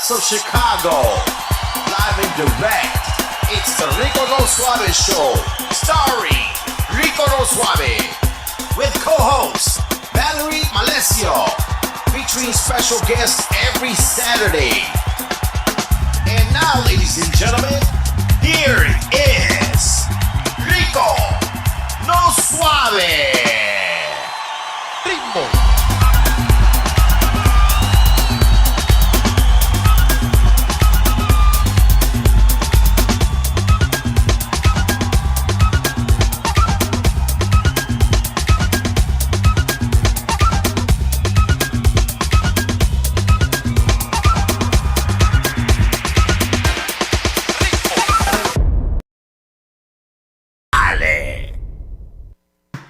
of Chicago, live and direct. It's the Rico No Suave Show, starring Rico No Suave, with co-host Valerie Malesio, featuring special guests every Saturday. And now, ladies and gentlemen, here is Rico No Suave. Ritmo.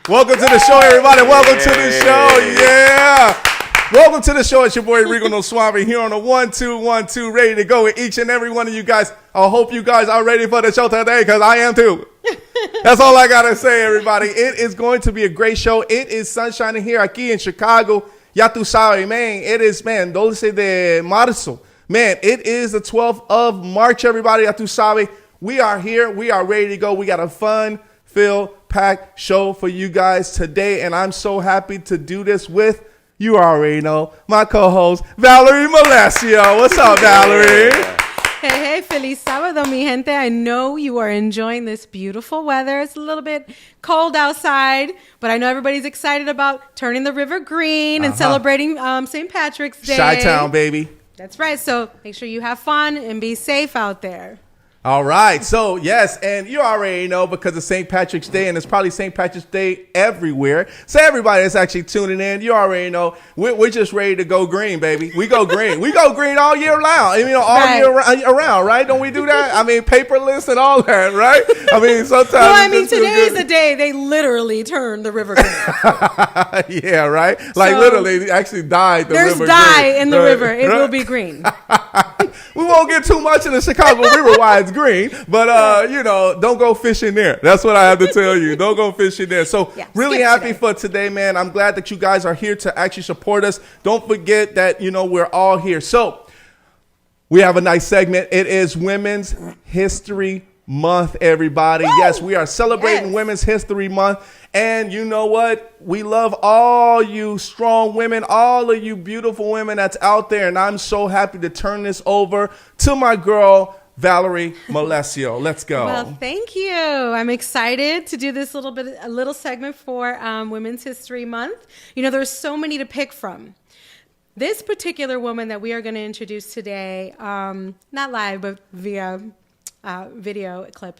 Welcome to the show, everybody. Welcome to the show. Yeah. Welcome to the show. It's your boy Rico No Suave here on the 1-2-1-2, ready to go with each and every one of you guys. I hope you guys are ready for the show today because I am too. That's all I got to say, everybody. It is going to be a great show. It is sunshining here aquí in Chicago. Ya tu sabes, man. It is, man, 12 de marzo. Man, it is the 12th of March, everybody. Ya tu sabes. We are here. We are ready to go. We got a fun-filled, packed show for you guys today, and I'm so happy to do this with, you already know, my co-host, Valerie Malesio. What's up, Valerie? Hey, feliz sábado, mi gente. I know you are enjoying this beautiful weather. It's a little bit cold outside, but I know everybody's excited about turning the river green and celebrating St. Patrick's Day. Chi-town, baby. That's right. So make sure you have fun and be safe out there. All right. So, yes, and you already know because of St. Patrick's Day, and it's probably St. Patrick's Day everywhere. So everybody that's actually tuning in, you already know we're just ready to go green, baby. We go green. We go green all year round. You know, all year around, right? Don't we do that? I mean, paperless and all that, right? I mean, sometimes. Well, I mean, today is the day they literally turn the river green. Yeah, right? Like, so, literally, they actually dyed the river green. There's dye in the river. It will be green. We won't get too much in the Chicago River why it's green, but, you know, don't go fishing there. That's what I have to tell you. Don't go fishing there. So really happy for today, man. I'm glad that you guys are here to actually support us. Don't forget that, you know, we're all here. So we have a nice segment. It is Women's History Month, everybody. Woo! Yes, we are celebrating Women's History Month. And you know what? We love all you strong women, all of you beautiful women that's out there. And I'm so happy to turn this over to my girl, Valerie Malesio. Let's go. Well, thank you. I'm excited to do this a little segment for Women's History Month. You know, there's so many to pick from. This particular woman that we are going to introduce today, not live, but via video clip,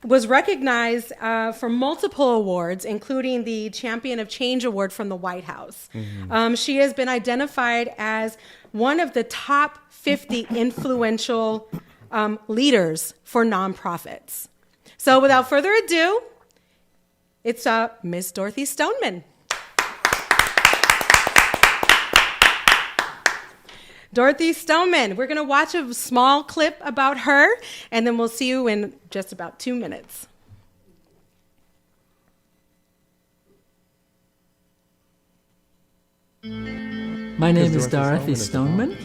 was recognized for multiple awards, including the Champion of Change Award from the White House. Mm-hmm. She has been identified as one of the top 50 influential leaders for nonprofits. So without further ado, it's Miss Dorothy Stoneman. Dorothy Stoneman. We're going to watch a small clip about her, and then we'll see you in just about 2 minutes. My name is Dorothy Stoneman.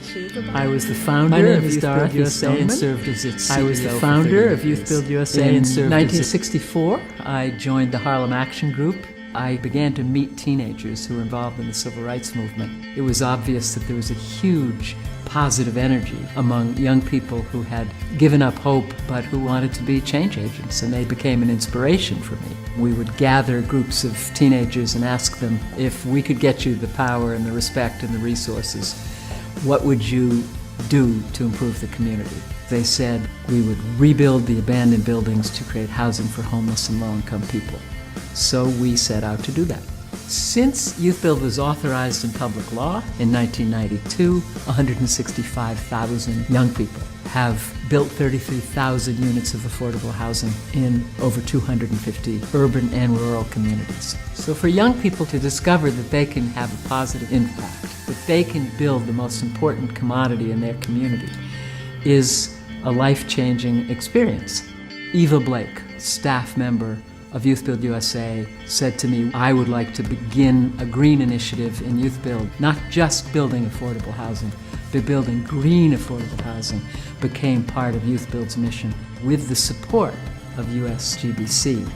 I was the founder of Youth Build USA and served as its CEO. I was the founder of Youth Build USA and served. In 1964, I joined the Harlem Action Group. I began to meet teenagers who were involved in the civil rights movement. It was obvious that there was a huge positive energy among young people who had given up hope but who wanted to be change agents, and they became an inspiration for me. We would gather groups of teenagers and ask them, if we could get you the power and the respect and the resources, what would you do to improve the community? They said we would rebuild the abandoned buildings to create housing for homeless and low-income people. So we set out to do that. Since Youth Build was authorized in public law in 1992, 165,000 young people have built 33,000 units of affordable housing in over 250 urban and rural communities. So for young people to discover that they can have a positive impact, that they can build the most important commodity in their community, is a life-changing experience. Eva Blake, staff member of Youth Build USA, said to me, I would like to begin a green initiative in Youth Build, not just building affordable housing, building green affordable housing became part of Youth Build's mission with the support of USGBC.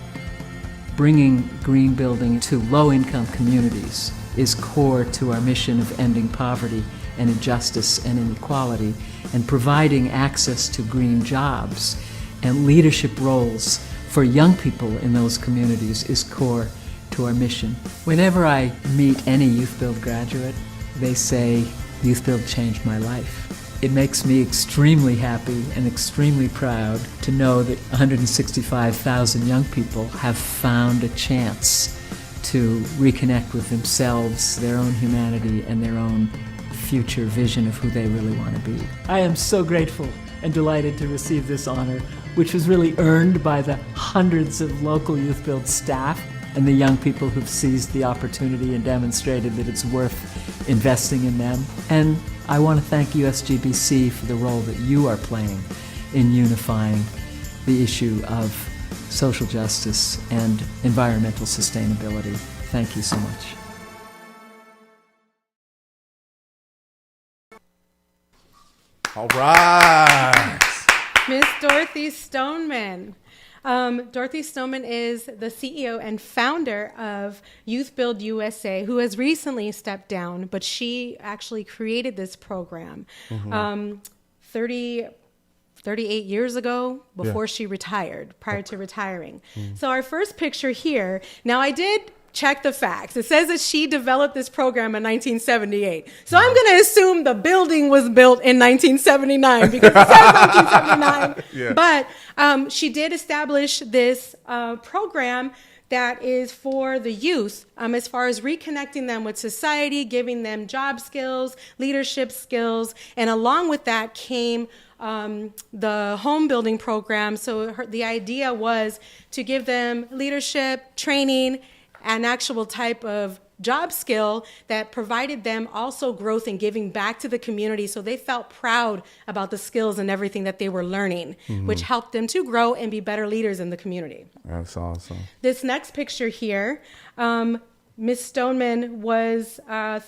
Bringing green building to low-income communities is core to our mission of ending poverty and injustice and inequality, and providing access to green jobs and leadership roles for young people in those communities is core to our mission. Whenever I meet any Youth Build graduate, they say, Youth Build changed my life. It makes me extremely happy and extremely proud to know that 165,000 young people have found a chance to reconnect with themselves, their own humanity, and their own future vision of who they really want to be. I am so grateful and delighted to receive this honor, which was really earned by the hundreds of local Youth Build staff and the young people who've seized the opportunity and demonstrated that it's worth investing in them. And I want to thank USGBC for the role that you are playing in unifying the issue of social justice and environmental sustainability. Thank you so much. All right. Miss Dorothy Stoneman. Dorothy Stoneman is the CEO and founder of Youth Build USA, who has recently stepped down, but she actually created this program 38 years ago before she retired, prior to retiring. So our first picture here, now I did check the facts. It says that she developed this program in 1978. So I'm going to assume the building was built in 1979 because it says 1979. But she did establish this program that is for the youth as far as reconnecting them with society, giving them job skills, leadership skills, and along with that came the home building program. So the idea was to give them leadership, training, an actual type of job skill that provided them also growth and giving back to the community, so they felt proud about the skills and everything that they were learning, which helped them to grow and be better leaders in the community. That's awesome. This next picture here, Ms. Stoneman was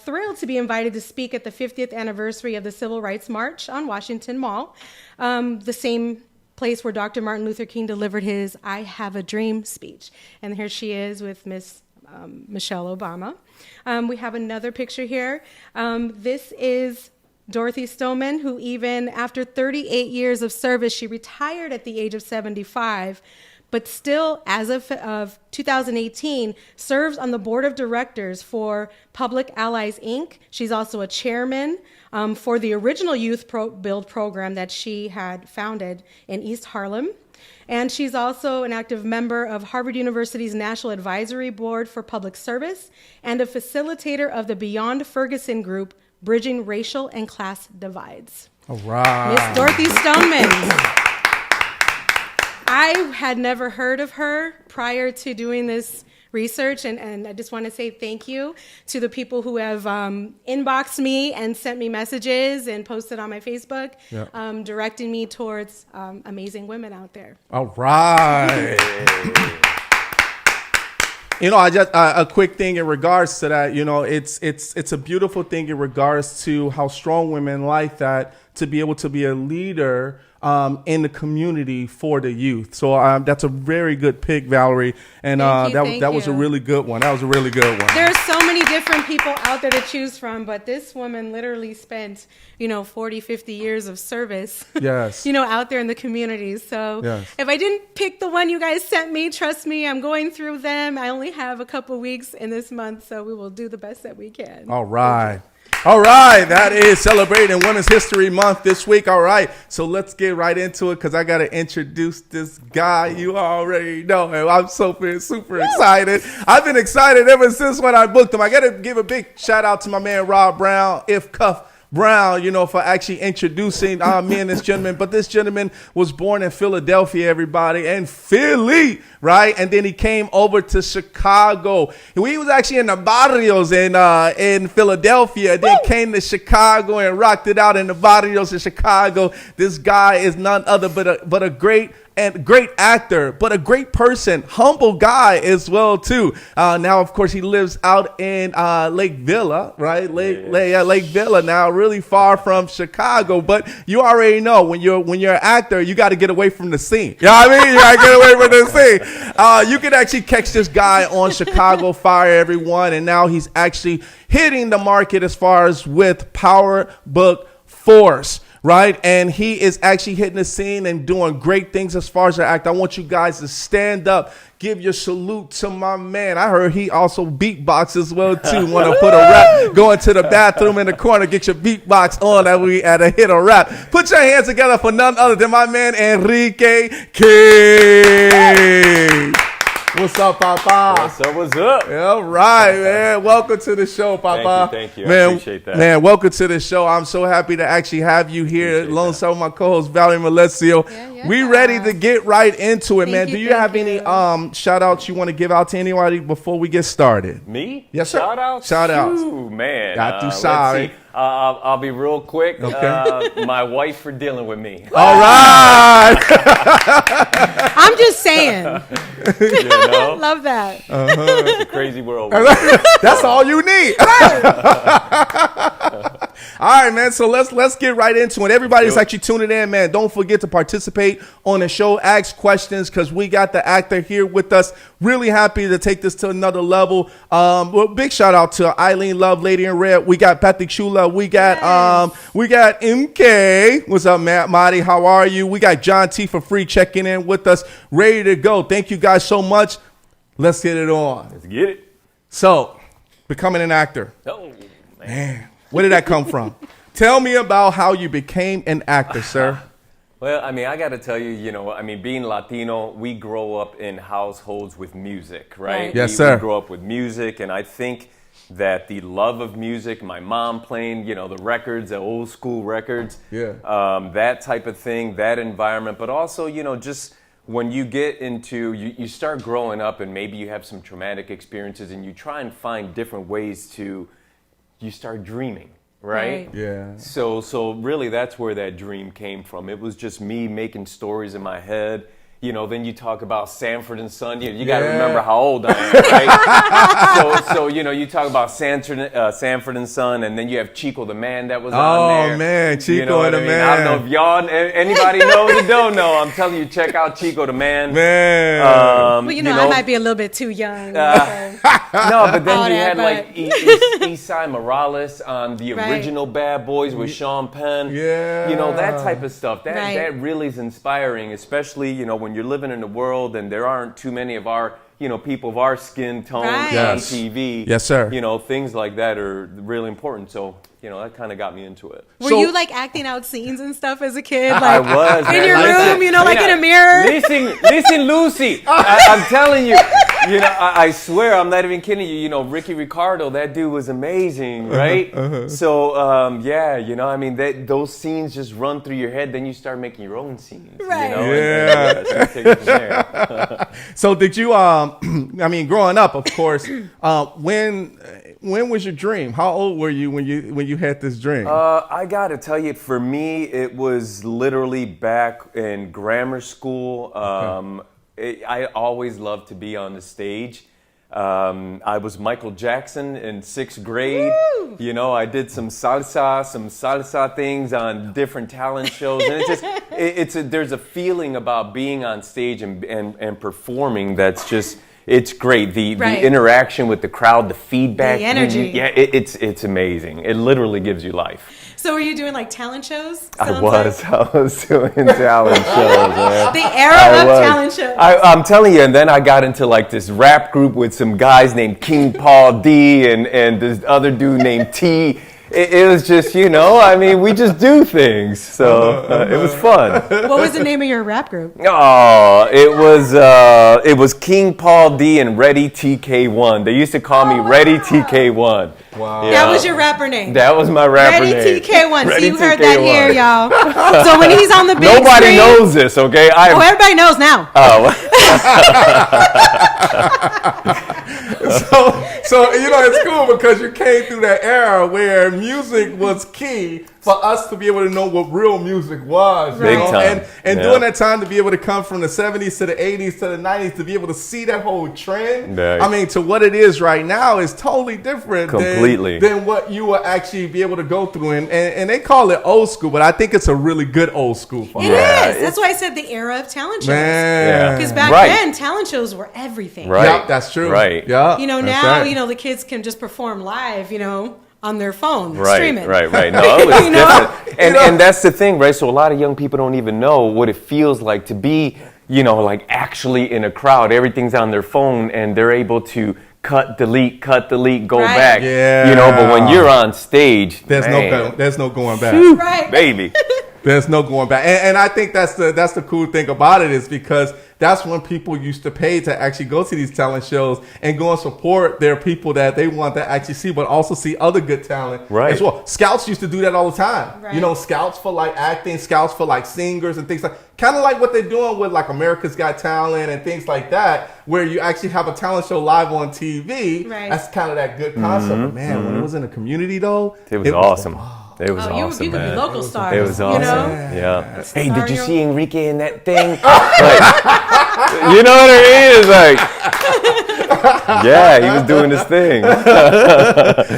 thrilled to be invited to speak at the 50th anniversary of the Civil Rights March on Washington Mall, the same place where Dr. Martin Luther King delivered his I Have a Dream speech. And here she is with Miss Michelle Obama. We have another picture here. This is Dorothy Stoneman, who even after 38 years of service, she retired at the age of 75, but still, as of 2018, serves on the board of directors for Public Allies, Inc. She's also a chairman for the original Youth Build program that she had founded in East Harlem. And she's also an active member of Harvard University's National Advisory Board for Public Service and a facilitator of the Beyond Ferguson group, Bridging Racial and Class Divides. All right. Miss Dorothy Stoneman. I had never heard of her prior to doing this research, and I just want to say thank you to the people who have inboxed me and sent me messages and posted on my Facebook, directing me towards amazing women out there. All right. You know, I just a quick thing in regards to that. You know, it's a beautiful thing in regards to how strong women like that to be able to be a leader in the community for the youth. So that's a very good pick, Valerie. And that was a really good one. That was a really good one. There are so many different people out there to choose from, but this woman literally spent, 40, 50 years of service, yes, out there in the community. So if I didn't pick the one you guys sent me, trust me, I'm going through them. I only have a couple weeks in this month, so we will do the best that we can. All right. All right, that is celebrating Women's History Month this week. All right, so let's get right into it because I got to introduce this guy. You already know him. I'm super excited. I've been excited ever since when I booked him. I got to give a big shout out to my man Rob Brown, If Cuff Brown, for actually introducing me and this gentleman. But this gentleman was born in Philadelphia, everybody, and Philly, right? And then he came over to Chicago. We was actually in the barrios in Philadelphia, then came to Chicago and rocked it out in the barrios in Chicago. This guy is none other but a great and great actor, but a great person, humble guy as well too. Now, of course, he lives out in Lake Villa, right? Lake Villa now, really far from Chicago. But you already know when you're an actor, you got to get away from the scene. You know what I mean? You got to get away from the scene. You can actually catch this guy on Chicago Fire, everyone, and now he's actually hitting the market as far as with Poerbook Force. Right, and he is actually hitting the scene and doing great things as far as the act. I want you guys to stand up, give your salute to my man. I heard he also beatbox as well too. Want to put a rap, go into the bathroom in the corner, get your beatbox on that we at a hit or rap. Put your hands together for none other than my man Enrique Kings. What's up, Papa? What's up? All right, man. Welcome to the show, Papa. Thank you. Man, I appreciate that. Man, welcome to the show. I'm so happy to actually have you here alongside my co-host, Valerie Malesio. Yeah. We ready to get right into it, man. Do you have any shout-outs you want to give out to anybody before we get started? Me? Yes, sir. Shout-outs? Shout-outs. Ooh, man. Got you, let's sorry. see. I'll be real quick. Okay. My wife for dealing with me. All right. I'm just saying. You know? Love that. It's a crazy world. That's all you need. All right, man. So let's get right into it. Everybody's actually tuning in, man. Don't forget to participate on the show. Ask questions because we got the actor here with us. Really happy to take this to another level. Well, big shout out to Eileen Love, Lady in Red. We got Patrick Shula. We got MK. What's up, Matt? Marty, how are you? We got John T for free checking in with us. Ready to go. Thank you guys so much. Let's get it on. Let's get it. So, becoming an actor. Oh, Man, where did that come from? Tell me about how you became an actor, sir. Well, I mean, I got to tell you, being Latino, we grow up in households with music, right? Yes, sir. We grow up with music, and I think that the love of music, my mom playing, the records, the old school records, that type of thing, that environment, but also, just when you get into, you start growing up and maybe you have some traumatic experiences and you try and find different ways to, you start dreaming, right? Yeah. So really that's where that dream came from. It was just me making stories in my head. Then you talk about Sanford and Son. You got to remember how old I am, right? so you talk about Sanford and Son, and then you have Chico the Man that was on there. Oh man, Chico and the Man. I don't know if y'all, anybody knows or don't know. I'm telling you, check out Chico the Man. Man. Well, I might be a little bit too young. No, but then All you that, had like Eastside Morales on the original Bad Boys with Sean Penn. Yeah. That type of stuff. That Right. really is inspiring, especially, when you're living in the world and there aren't too many of our, people of our skin tone Right. on Yes. TV. Yes, sir. Things like that are really important. So, that kind of got me into it. Were you like acting out scenes and stuff as a kid? Like I was. in man. your Listen, room, like in a mirror? Listen, Lucy. I'm telling you, I swear, I'm not even kidding you. Ricky Ricardo, that dude was amazing, right? So, those scenes just run through your head. Then you start making your own scenes. Right. So you take it from there. So did you? Growing up, of course. When was your dream? How old were you when you had this dream? I gotta tell you, for me, it was literally back in grammar school. I always loved to be on the stage. I was Michael Jackson in 6th grade. Woo! I did some salsa things on different talent shows, and there's a feeling about being on stage and performing that's just. It's great. The interaction with the crowd, the feedback. The energy. It's amazing. It literally gives you life. So were you doing like talent shows? I was doing talent shows, man. The era of talent shows. I'm telling you, and then I got into like this rap group with some guys named King Paul D and this other dude named T. It was just, we just do things. So it was fun. What was the name of your rap group? Oh, it was King Paul D and Ready TK1. They used to call me Ready TK1. Wow. Yeah. That was your rapper name? That was my rapper Ready name. TK1. Ready So you heard TK1. that here, y'all. So when he's on the big Nobody screen, knows this, okay? everybody knows now. Oh. So it's cool because you came through that era where music was key for us to be able to know what real music was. Big time. And during that time to be able to come from the 70s to the 80s to the 90s to be able to see that whole trend, Right. I mean, to what it is right now is totally different Completely. than what you will actually be able to go through. And they call it old school, but I think it's a really good old school for It us. is. That's why I said the era of talent shows. Man. Because back Right. then, talent shows were everything. Right. Yep, that's true. Right. Yeah. You know, that's now, right. the kids can just perform live, on their phone, Right, streaming. right. No, it was You know? different. And that's the thing, right? So a lot of young people don't even know what it feels like to be, like actually in a crowd. Everything's on their phone and they're able to cut, delete, go Right. back. Yeah. But when you're on stage, There's man, no going back. Right. baby. There's no going back. And I think that's the cool thing about it is because that's when people used to pay to actually go to these talent shows and go and support their people that they want to actually see, but also see other good talent Right. as well. Scouts used to do that all the time. Right. Scouts for like acting, scouts for like singers and things like kind of like what they're doing with like America's Got Talent and things like that, where you actually have a talent show live on TV. Right. That's kind of that good concept. But man, when it was in the community though, It was awesome. It was Oh, awesome, you could man. be local stars. It was awesome. Yeah. Hey, did you Star, see Enrique in that thing? You know what I mean? It's like, yeah, he was doing his thing.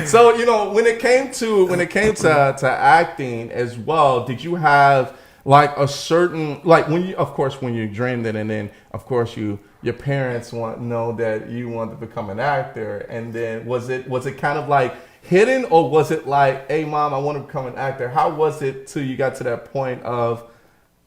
So when it came to acting as well, did you have like a certain when you dreamed it, and then of course your parents know that you wanted to become an actor, and then was it kind of like hidden, or was it like, hey mom, I want to become an actor? How was it till you got to that point of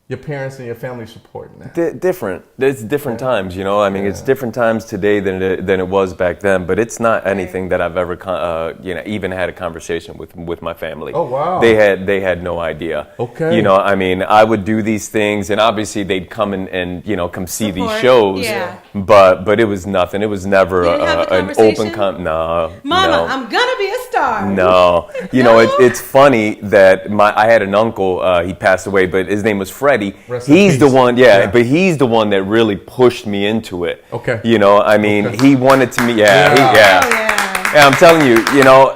your parents and your family supporting that? Different. It's different times, I mean, it's different times today than it was back then. But it's not anything that I've ever, even had a conversation with my family. Oh wow. They had no idea. Okay. I mean, I would do these things, and obviously they'd come and come see these Support. shows. Yeah. But it was nothing. It was never You didn't have the an open conversation? no. Mama, no. I'm gonna be a star. No, it's funny that I had an uncle. He passed away, but his name was Freddie. Rest in He's the peace. one, Yeah. but he's the one that really pushed me into it. Okay. I mean, he wanted to me. Oh, yeah. And I'm telling you,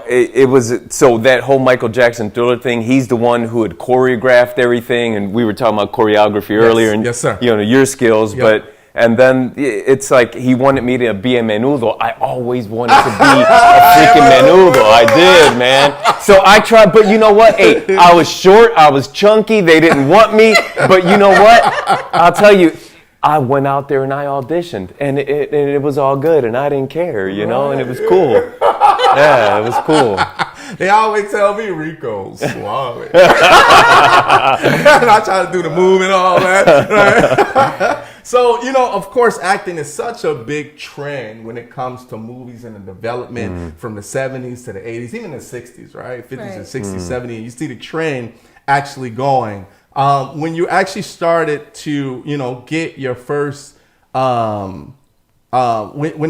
it was so that whole Michael Jackson Thriller thing. He's the one who had choreographed everything, and we were talking about choreography earlier, and Yes, sir. your skills, Yep. And then it's like he wanted me to be a menudo. I always wanted to be a freaking menudo. I did, man. So I tried, but you know what? Hey, I was short, I was chunky, they didn't want me. But you know what? I'll tell you, I went out there and I auditioned, and it was all good, and I didn't care, and it was cool. Yeah, it was cool. They always tell me Rico, Suave. And I try to do the move and all that. Right? So, of course, acting is such a big trend when it comes to movies and the development from the 70s to the 80s, even the 60s, right? 50s and 60s, 70s. You see the trend actually going. When you actually started to, get your first, when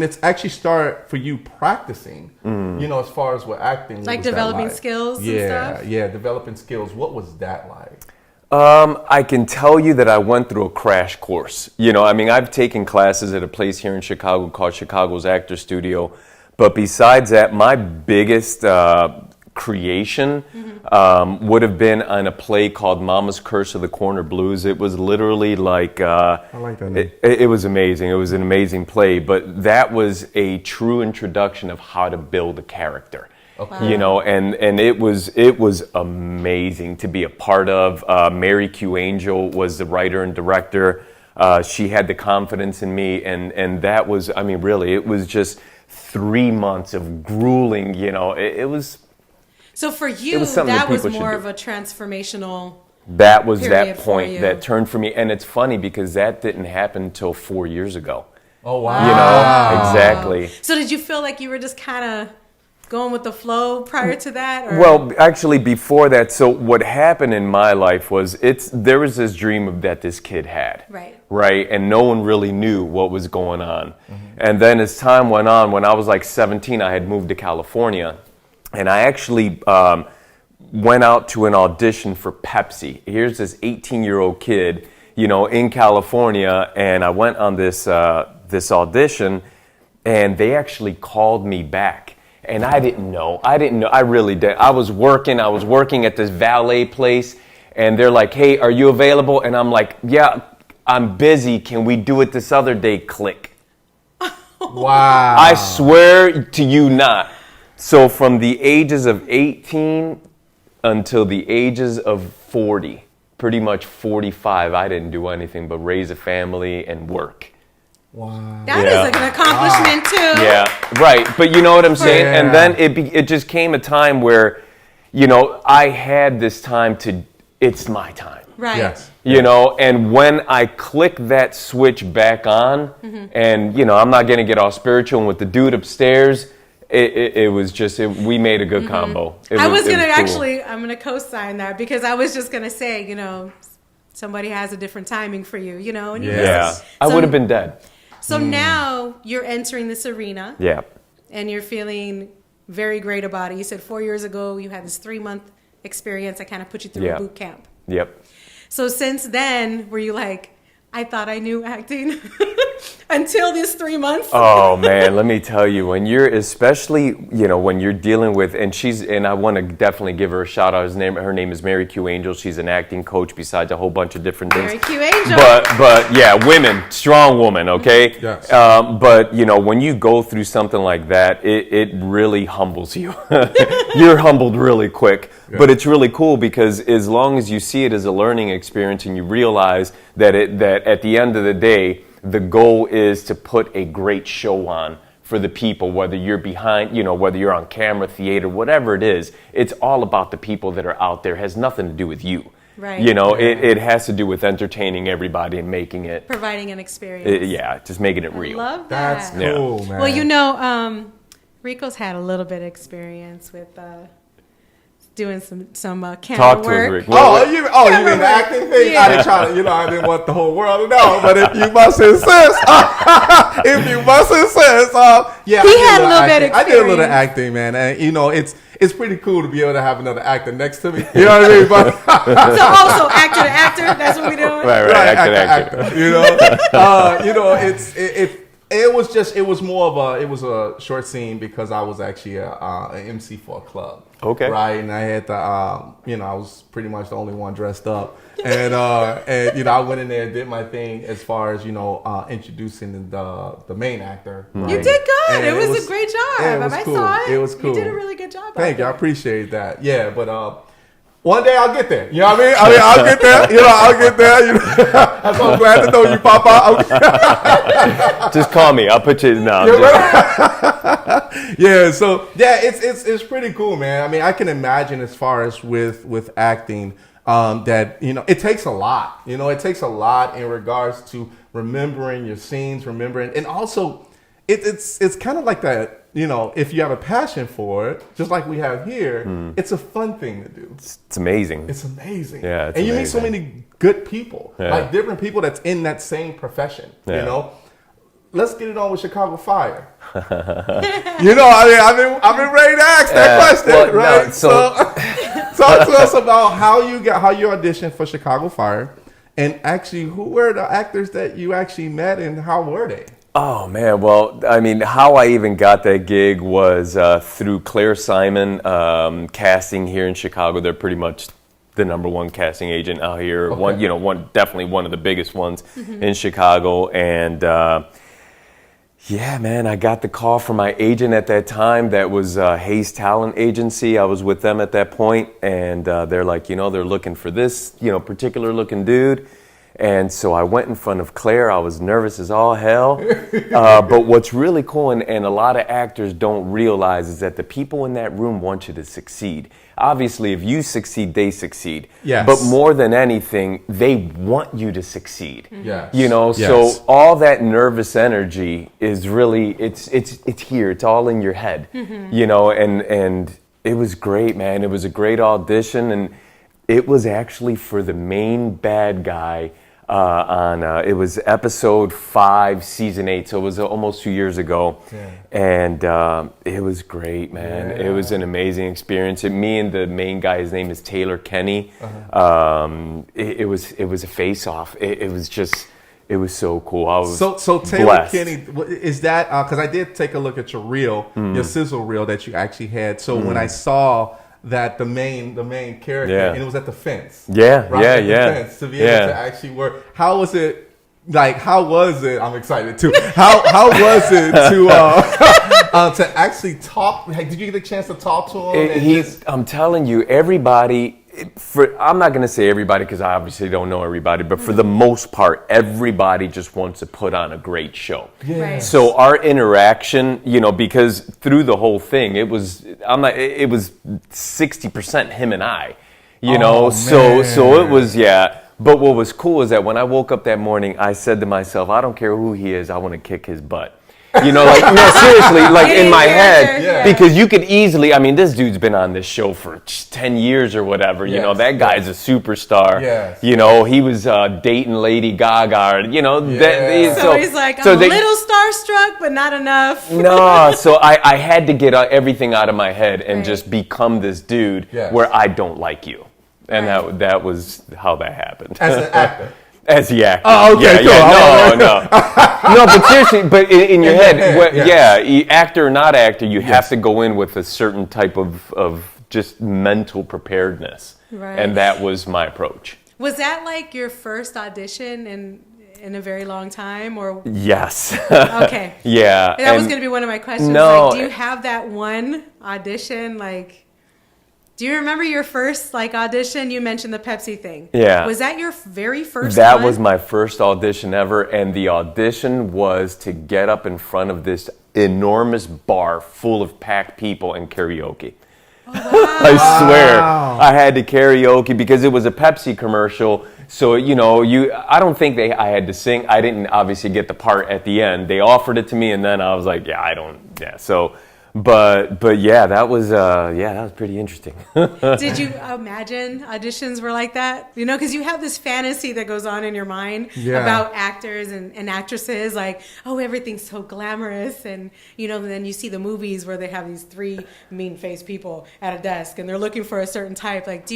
it's actually started for you practicing, as far as what acting, what Like was that developing like? skills and Yeah, stuff? yeah, developing skills. What was that like? I can tell you that I went through a crash course. I mean, I've taken classes at a place here in Chicago called Chicago's Actor Studio. But besides that, my biggest creation would have been on a play called Mama's Curse of the Corner Blues. It was literally like... I like that name. It was amazing. It was an amazing play. But that was a true introduction of how to build a character. Okay. And it was amazing to be a part of. Mary Q. Angel was the writer and director. She had the confidence in me, and that was, I mean, really, it was just 3 months of grueling. It was. So for you, was something that that was people should more do. of a transformational. That was Period that for point you. that turned for me, and it's funny because that didn't happen until 4 years ago. Oh, wow. Exactly. So did you feel like you were just kind of going with the flow prior to that? Or? Well, actually, before that, so what happened in my life was there was this dream that this kid had. Right? And no one really knew what was going on. And then as time went on, when I was like 17, I had moved to California. And I actually went out to an audition for Pepsi. Here's this 18-year-old kid, in California. And I went on this audition. and they actually called me back. And I didn't know. I really did. I was working at this valet place, and they're like, hey, are you available? And I'm like, yeah, I'm busy. Can we do it this other day? Click. Wow. I swear to you not. So from the ages of 18 until the ages of 40, pretty much 45, I didn't do anything but raise a family and work. Wow. That is an accomplishment too. Yeah, right. But you know what I'm saying? Yeah. And then it just came a time where, you know, I had this time it's my time. Right. Yes. You know, and when I click that switch back on, and, you know, I'm not going to get all spiritual, and with the dude upstairs, it was just, we made a good combo. I'm going to to co-sign that, because I was just going to say, you know, somebody has a different timing for you, you know? And Yeah. I would have been dead. So now you're entering this arena. Yeah. And you're feeling very great about it. You said 4 years ago you had this 3-month experience that kind of put you through a boot camp. Yep. So since then, were you like, I thought I knew acting until this 3 months? Oh man, let me tell you, when you're, especially, you know, when you're dealing with, and I want to definitely give her a shout out. Her name is Mary Q Angel. She's an acting coach besides a whole bunch of different things. Mary Q Angel. But yeah, women, strong woman, okay? Yes. But you know, when you go through something like that, it really humbles you. You're humbled really quick. Yeah. But it's really cool, because as long as you see it as a learning experience and you realize that at the end of the day, the goal is to put a great show on for the people, whether you're behind, you know, whether you're on camera, theater, whatever it is, it's all about the people that are out there. It has nothing to do with you. Right. You know, it has to do with entertaining everybody and making it. Providing an experience. Just making it real. I love that. That's cool, man. Well, you know, Rico's had a little bit of experience with doing some camera Talk to work. us, Rick. You mean the acting thing? Yeah. I didn't try to, I didn't want the whole world to know. But if you must insist, yeah, He had a little bit of I did a little experience. acting, man, and you know, it's pretty cool to be able to have another actor next to me. You know what I mean? But So also actor to actor, that's what we're doing? Right, actor. You know, it was more of a short scene, because I was actually an MC for a club. Okay. Right, and I had to, I was pretty much the only one dressed up, and I went in there and did my thing as far as introducing the main actor. Right? You did good. And It was a great job. Yeah, it was I cool. saw it. It was cool. You did a really good job. Thank you. I appreciate that. Yeah, but one day I'll get there. You know what I mean? I'll get there. I'll get there. I'm so glad to know you, Papa. Just call me. I'll put you down. Yeah. So yeah, it's pretty cool, man. I mean, I can imagine as far as with acting, that it takes a lot. It takes a lot in regards to remembering your scenes, and also it's kind of like that. If you have a passion for it, just like we have here, it's a fun thing to do. It's amazing. It's amazing. Yeah, it's and you meet amazing. so many good people, Yeah. like different people that's in that same profession. Yeah. Let's get it on with Chicago Fire. I've been ready to ask that question, well, right? no, so- Talk to us about how you auditioned for Chicago Fire, and actually, who were the actors that you actually met, and how were they? Oh man, well, I mean, how I even got that gig was through Claire Simon casting here in Chicago. They're pretty much the #1 casting agent out here. Okay. Definitely one of the biggest ones in Chicago. And yeah, man, I got the call from my agent at that time. That was Hayes Talent Agency. I was with them at that point, and they're like, they're looking for this, particular looking dude. And so I went in front of Claire. I was nervous as all hell. But what's really cool, and a lot of actors don't realize, is that the people in that room want you to succeed. Obviously, if you succeed, they succeed. Yes. But more than anything, they want you to succeed. Yes. So Yes. all that nervous energy is really, it's here. It's all in your head. And it was great, man. It was a great audition, and it was actually for the main bad guy it was episode 5, season 8, so it was almost 2 years ago. Yeah. And it was great, man. Yeah. It was an amazing experience. Me and the main guy, his name is Taylor Kenny. Uh-huh. It was a face-off. It was just, It was so cool. I was so Taylor blessed. Kinney, is that because I did take a look at your reel, your sizzle reel that you actually had. So when I saw that the main character, and it was at the fence. Yeah, right? yeah, At the yeah. fence, to be able to actually work. How was it? Like, how was it? I'm excited too. How was it to actually talk? Like, did you get a chance to talk to him? I'm telling you, everybody. I'm not going to say everybody because I obviously don't know everybody, but for the most part, everybody just wants to put on a great show. Yes. Right. So our interaction, because through the whole thing, it was 60% him and I, so it was, yeah. But what was cool is that when I woke up that morning, I said to myself, I don't care who he is, I want to kick his butt. No, seriously, like in my head, because you could easily, this dude's been on this show for 10 years or whatever, that guy's a superstar. Yes. He was dating Lady Gaga, So he's like, I'm a little starstruck, but not enough. No, so I had to get everything out of my head and just become this dude where I don't like you. And that was how that happened. As an actor. As the actor. Oh, okay, cool. No. No, but seriously, but in your head, actor or not actor, you have to go in with a certain type of just mental preparedness. Right. And that was my approach. Was that like your first audition in a very long time, or? Yes. Okay. Yeah. That was going to be one of my questions. No. Like, do you have that one audition, like... Do you remember your first audition? You mentioned the Pepsi thing. Yeah. Was that your very first That one? was my first audition ever, and the audition was to get up in front of this enormous bar full of packed people and karaoke. Oh, wow. I swear, I had to karaoke because it was a Pepsi commercial. So I don't think I had to sing. I didn't obviously get the part at the end. They offered it to me, and then I was like, So. But yeah, that was pretty interesting. Did you imagine auditions were like that? Because you have this fantasy that goes on in your mind about actors and actresses, like, oh, everything's so glamorous, and then you see the movies where they have these 3 mean-faced people at a desk and they're looking for a certain type. Like,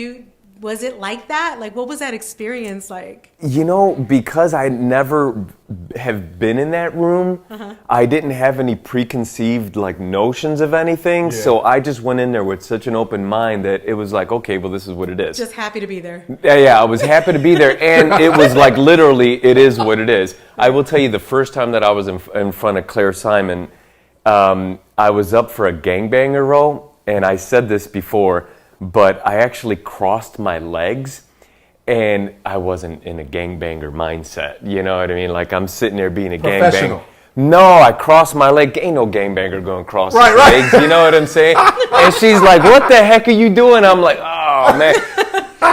was it like that? Like, what was that experience like? Because I never have been in that room, I didn't have any preconceived notions of anything. Yeah. So I just went in there with such an open mind that it was like, okay, well, this is what it is. Just happy to be there. Yeah, I was happy to be there. And it was like, literally, it is what it is. I will tell you, the first time that I was in front of Claire Simon, I was up for a gangbanger role. And I said this before, but I actually crossed my legs, and I wasn't in a gangbanger mindset. You know what I mean? Like, I'm sitting there being a gangbanger. No, I crossed my leg. Ain't no gangbanger going to cross his legs. You know what I'm saying? And she's like, what the heck are you doing? I'm like, oh, man.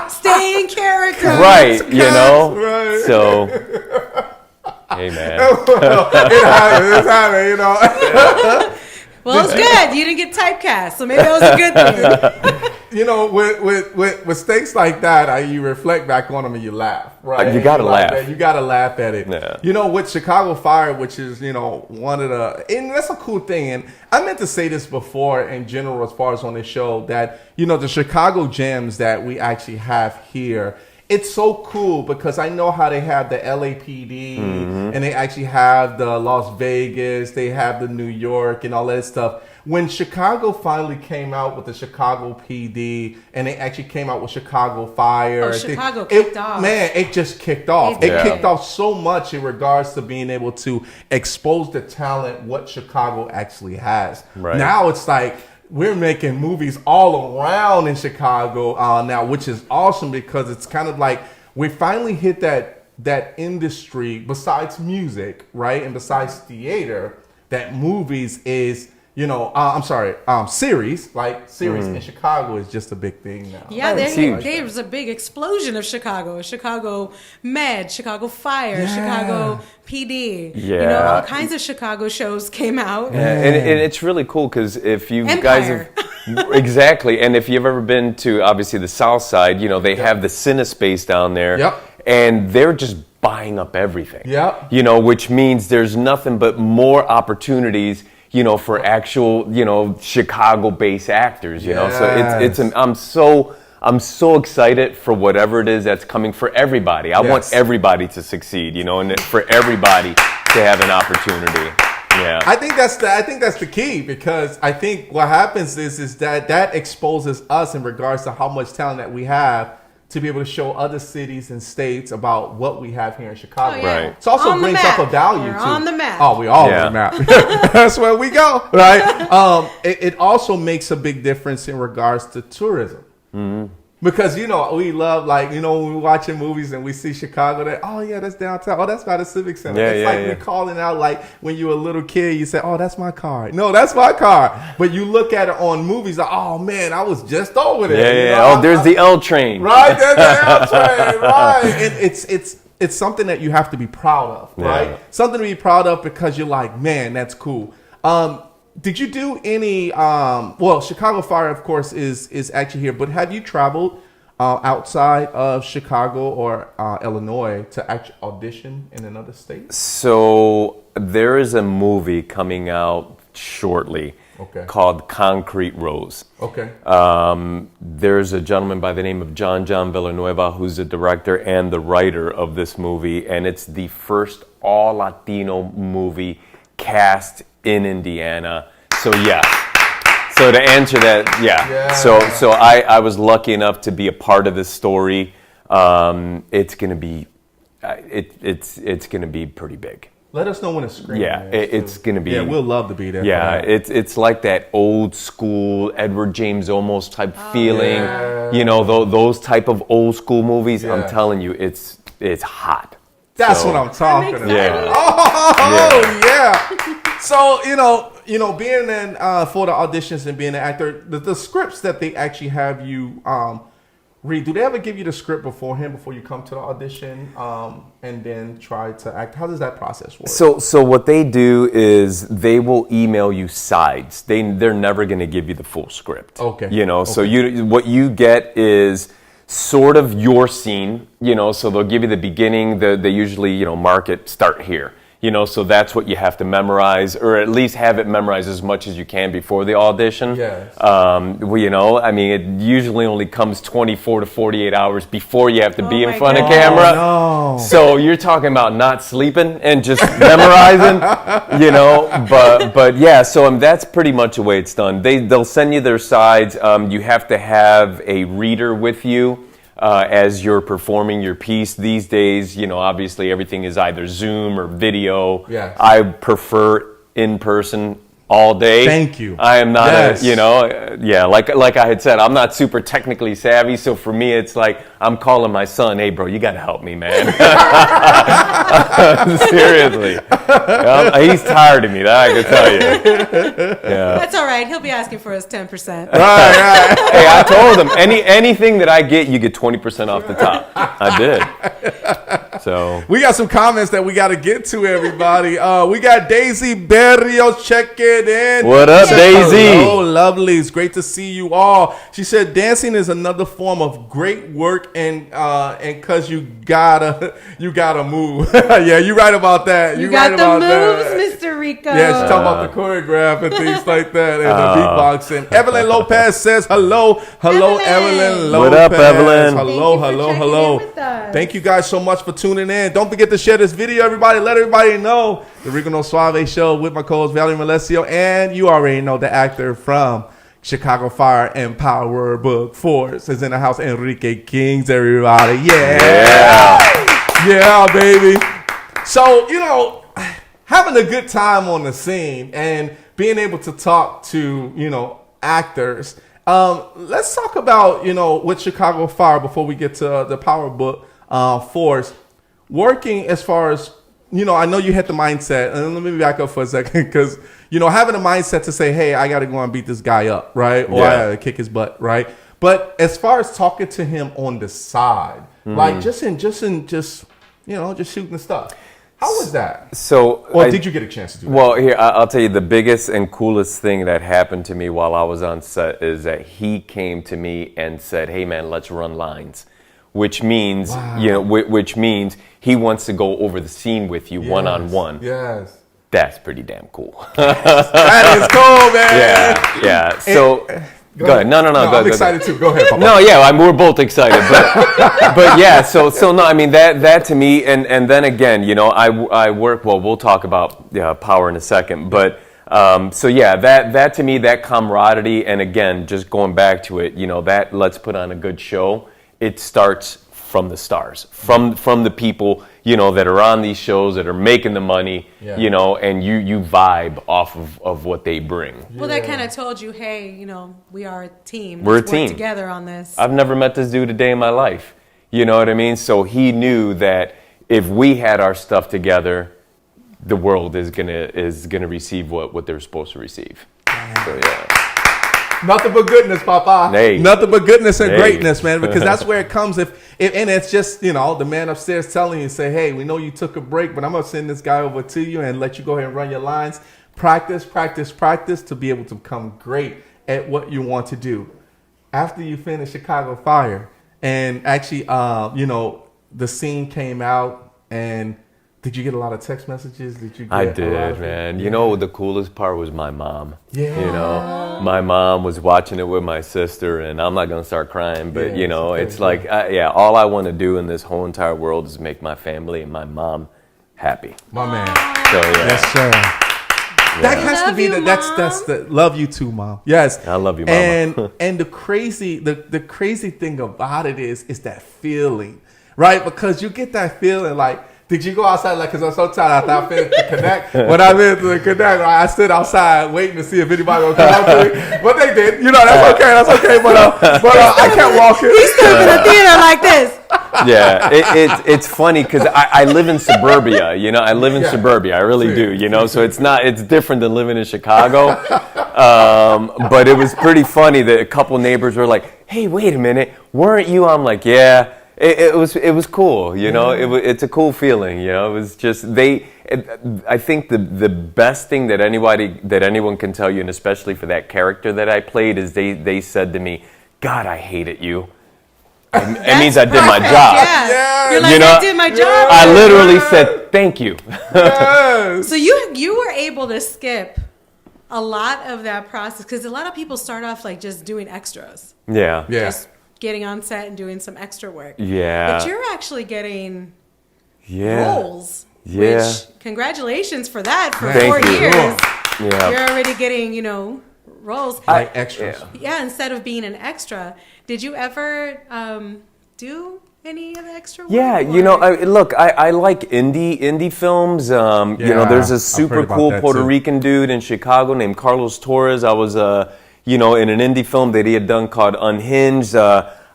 Stay in character. Right, Right. So, hey, man. It's happening, Well, it's good. You didn't get typecast, so maybe that was a good thing. With stakes like that, you reflect back on them and you laugh, right? You gotta laugh. You gotta laugh at it. Yeah. With Chicago Fire, which is one of the, and that's a cool thing. And I meant to say this before in general, as far as on this show, that the Chicago gems that we actually have here. It's so cool because I know how they have the LAPD and they actually have the Las Vegas, they have the New York and all that stuff. When Chicago finally came out with the Chicago PD and they actually came out with Chicago Fire. Chicago kicked off. Man, it just kicked off. It kicked off so much in regards to being able to expose the talent, what Chicago actually has. Right. Now it's like, we're making movies all around in Chicago now, which is awesome because it's kind of like we finally hit that industry besides music, right? And besides theater, that movies is, series, series in Chicago is just a big thing now. Yeah, there's a big explosion of Chicago Med, Chicago Fire, Chicago PD. Yeah. All kinds of Chicago shows came out. Yeah. And it's really cool because if you guys have... Exactly. And if you've ever been to, obviously, the South Side, they have the CineSpace down there. Yep. And they're just buying up everything. Yep. Which means there's nothing but more opportunities for actual, Chicago-based actors, So I'm so I'm so excited for whatever it is that's coming for everybody. I want everybody to succeed, you know, and for everybody to have an opportunity. Yeah. I think that's the key, because I think what happens is that exposes us in regards to how much talent that we have to be able to show other cities and states about what we have here in Chicago. Oh, yeah. Right. It also brings up a value We're too. on the map. Oh, we all on the map. That's where we go, right? It also makes a big difference in regards to tourism. Mm-hmm. Because, you know, we love, like, you know, when we're watching movies and we see Chicago, that, oh, yeah, that's downtown. Oh, that's by the Civic Center. It's like we're calling out, like, when you were a little kid, you say, oh, that's my car. No, that's my car. But you look at it on movies, like, oh, man, I was just over there. Yeah, you yeah. know? Oh, there's the L train. Right, there's the L train, right. And it's something that you have to be proud of, right? Yeah. Something to be proud of, because you're like, man, that's cool. Did you do any, well, Chicago Fire, of course, is actually here, but have you traveled outside of Chicago or Illinois to actually audition in another state? So there is a movie coming out shortly called Concrete Rose. Okay. There's a gentleman by the name of John Villanueva who's the director and the writer of this movie, and it's the first all-Latino movie cast in Indiana. So yeah. So to answer that, yeah. So I was lucky enough to be a part of this story. It's gonna be it's gonna be pretty big. Let us know when it's screening. Yeah, it's gonna be. Yeah, we'll love to be there. Yeah, it's like that old school Edward James Olmos type feeling. Yeah. You know, those type of old school movies. Yeah. I'm telling you, it's hot. That's what I'm talking about. Yeah. Oh yeah. So you know, being in for the auditions and being an actor, the scripts that they actually have you read, do they ever give you the script beforehand before you come to the audition and then try to act? How does that process work? So what they do is they will email you sides. They're never going to give you the full script. Okay. You know, so what you get is sort of your scene, you know, so they'll give you the beginning, they usually, you know, mark it, start here. You know, so that's what you have to memorize, or at least have it memorized as much as you can before the audition. Yes. Well, you know, I mean, it usually only comes 24 to 48 hours before you have to be in front of camera. No. So you're talking about not sleeping and just memorizing, you know. But yeah, so that's pretty much the way it's done. They'll send you their sides. You have to have a reader with you. As you're performing your piece. These days, you know, obviously everything is either Zoom or video. Yes. I prefer in person all day. Thank you. I am not like I had said, I'm not super technically savvy, so for me it's like I'm calling my son, hey bro, you gotta help me, man. Seriously. He's tired of me, that I can tell you. Yeah. That's all right. He'll be asking for his 10%. Right. Hey, I told him anything that I get, you get 20% off the top. I did. So we got some comments that we got to get to, everybody. We got Daisy Berrios checking in. What up, Daisy? Hello, lovely. It's great to see you all. She said dancing is another form of great work, and cause you gotta move. Yeah, you're right about that. You got the moves, Mr. Rico. Yeah, she's talking about the choreograph and things like that, and the beatboxing. Evelyn Lopez says hello, Evelyn Lopez. What up, Evelyn? Hello. Thank you guys so much for tuning in. Don't forget to share this video, everybody. Let everybody know the Rico No Suave show with my co-host Valerie Malesio, and you already know the actor from Chicago Fire and Poerbook Force is in the house. Enrique Kings, everybody. Yeah, baby. So, you know, having a good time on the scene and being able to talk to, you know, actors. Let's talk about, you know, with Chicago Fire before we get to the Poerbook Force. Working as far as, you know, I know you had the mindset, and let me back up for a second, because, you know, having a mindset to say, hey, I got to go and beat this guy up, right? Or I got to kick his butt, right? But as far as talking to him on the side, like just you know, just shooting the stuff. How was that? Did you get a chance to do that? Well, here, I'll tell you the biggest and coolest thing that happened to me while I was on set is that he came to me and said, hey man, let's run lines. Which means, you know, which means he wants to go over the scene with you one-on-one. Yes. That's pretty damn cool. That is cool, man. Yeah. So Go ahead. No. Go, I'm go, excited too. Go ahead, Papa. No, yeah, we're both excited, but yeah. So no, I mean that to me, and then again, you know, I work. Well, we'll talk about power in a second, but so yeah, that to me, that camaraderie, and again, just going back to it, you know, that let's put on a good show. It starts from the stars, from the people, you know, that are on these shows, that are making the money, you know, and you vibe off of what they bring. Well, that kind of told you, hey, you know, we are a team. We're a Let's work team together on this. I've never met this dude a day in my life. You know what I mean? So he knew that if we had our stuff together, the world is gonna receive what they're supposed to receive. So yeah. Nothing but goodness, Papa. Hey. Nothing but goodness and greatness, man, because that's where it comes. And it's just, you know, the man upstairs telling you, say, hey, we know you took a break, but I'm going to send this guy over to you and let you go ahead and run your lines. Practice to be able to become great at what you want to do. After you finish Chicago Fire, and actually, you know, the scene came out, and did you get a lot of text messages? I did, man. You know, the coolest part was my mom. Yeah. You know, my mom was watching it with my sister, and I'm not going to start crying, but, you know, it's like, all I want to do in this whole entire world is make my family and my mom happy. My man. So, yeah. Yes, sir. That has to be that's the love you too, Mom. Yes. I love you, Mama. And the crazy thing about it is that feeling, right? Because you get that feeling like, did you go outside? Like, because I'm so tired after I finished the Connect. When I finished the Connect, I stood outside waiting to see if anybody would come up to me. But they did. You know, that's okay. But I kept walking. He stood in the theater like this. Yeah, it's funny because I live in suburbia. You know, I live in suburbia. I really do. You know, so it's different than living in Chicago. But it was pretty funny that a couple neighbors were like, "Hey, wait a minute, weren't you?" I'm like, "Yeah." It was cool, you know. It's a cool feeling, you know. It was just I think the best thing that anyone can tell you, and especially for that character that I played, is they said to me, "God, I hated you." It means I did my job. Yeah. You're like, you know, I did my job. I literally said thank you. Yes. So you were able to skip a lot of that process, because a lot of people start off like just doing extras. Yeah. Just getting on set and doing some extra work. Yeah. But you're actually getting roles. Yeah. Which, congratulations for that. For Thank 4 you. years. Yeah. You're already getting, you know, roles. Like extras. Yeah, instead of being an extra. Did you ever do any of the extra work? Yeah, you know, look, I like indie films. You know, there's a super cool Puerto Rican dude in Chicago named Carlos Torres. I was, you know, in an indie film that he had done called Unhinged.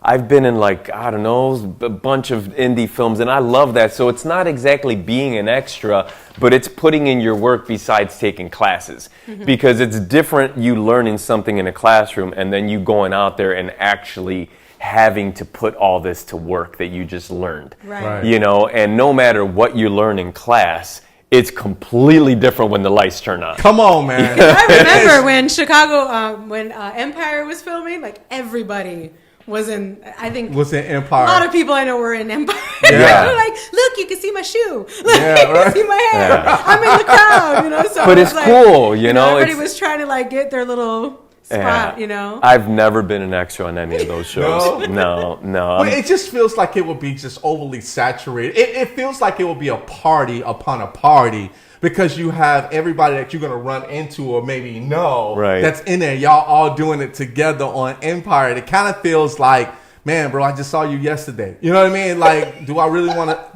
I've been in like, I don't know, a bunch of indie films, and I love that. So it's not exactly being an extra, but it's putting in your work besides taking classes. Mm-hmm. Because it's different you learning something in a classroom and then you going out there and actually having to put all this to work that you just learned. Right. You know, and no matter what you learn in class, it's completely different when the lights turn on. Come on, man. I remember when Chicago, when Empire was filming, like everybody was in, I think. Was in Empire. A lot of people I know were in Empire. Yeah. They're like, look, you can see my shoe. Look, Yeah, you can see my hair. Yeah. I'm in the crowd, you know. So But it's like, cool, you know. Everybody was trying to like get their little spot, you know. I've never been an extra on any of those shows. No. Well, it just feels like it would be just overly saturated. It feels like it will be a party upon a party, because you have everybody that you're going to run into or maybe know that's in there. Y'all all doing it together on Empire. It kind of feels like, man, bro, I just saw you yesterday. You know what I mean? Like, do I really want to?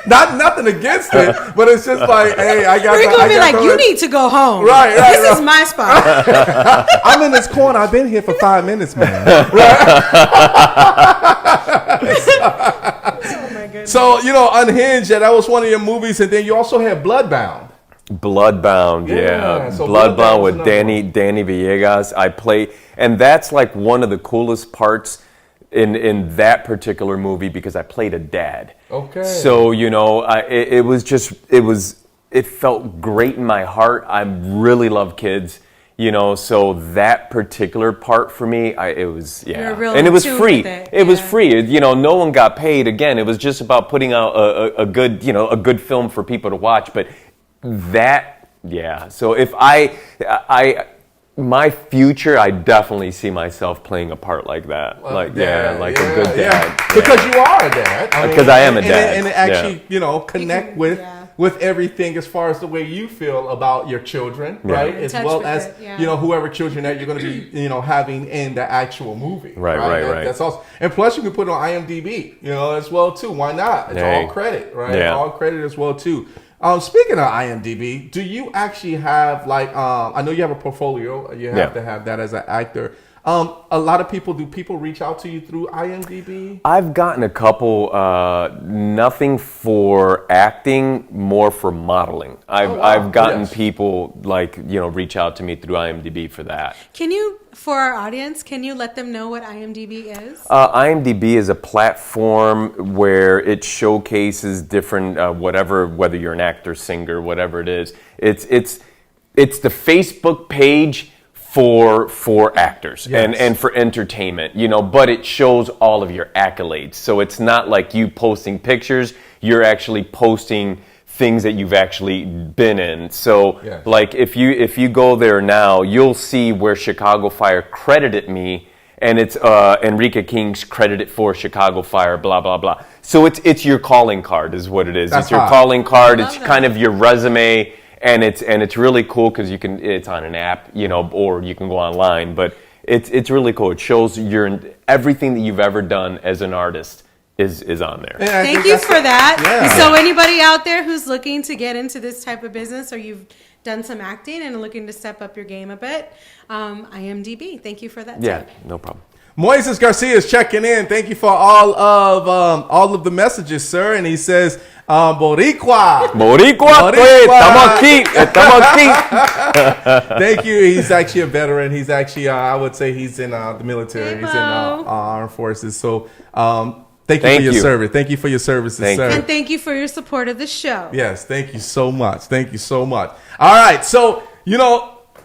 Not nothing against it, but it's just like, hey, I got. We're gonna be like, you need to go home. Right. This is my spot. I'm in this corner. I've been here for 5 minutes, man. Oh my goodness. So, you know, Unhinged, that was one of your movies, and then you also had Bloodbound. Bloodbound, yeah. So Bloodbound with Danny Villegas. I play, and that's like one of the coolest parts in that particular movie, because I played a dad. Okay. So, you know, it felt great in my heart. I really love kids, you know, so that particular part for me, it was, and it was free. It was free. You know, no one got paid. Again, it was just about putting out a good, you know, a good film for people to watch. But that, so if my future, I definitely see myself playing a part like that. A good dad. Yeah. Because you are a dad. Because I am a dad. And it actually, connect with everything as far as the way you feel about your children, right? As well as, whoever children that you're going to be, having in the actual movie. Right. That's awesome. And plus you can put it on IMDb, as well too. Why not? It's all credit, right? Yeah. All credit as well too. Speaking of IMDb, do you actually have I know you have a portfolio. You have to have that as an actor. A lot of people, do people reach out to you through IMDb? I've gotten a couple, nothing for acting, more for modeling. I've gotten people reach out to me through IMDb for that. Can you, for our audience, can you let them know what IMDb is? IMDb is a platform where it showcases different, whether you're an actor, singer, whatever it is. It's the Facebook page for actors and for entertainment, but it shows all of your accolades. So it's not like you posting pictures, you're actually posting things that you've actually been in. So if you go there now, you'll see where Chicago Fire credited me, and it's Enrique Kings credited for Chicago Fire, blah, blah, blah. So it's your calling card is what it is. It's your calling card. It's kind of your resume. And it's really cool because it's on an app, or you can go online. But it's really cool. It shows everything that you've ever done as an artist is on there. Thank you for that. Yeah. So anybody out there who's looking to get into this type of business, or you've done some acting and looking to step up your game a bit, IMDb. Thank you for that. Yeah, tip. no problem. Moises Garcia is checking in. Thank you for all of the messages, sir. And he says, Boricua, estamos aquí. Thank you. He's actually a veteran. He's actually, I would say he's in the military. He's in armed forces. So thank you for your service. Thank you for your services, sir. And thank you for your support of the show. Yes, thank you so much. Thank you so much. All right, so,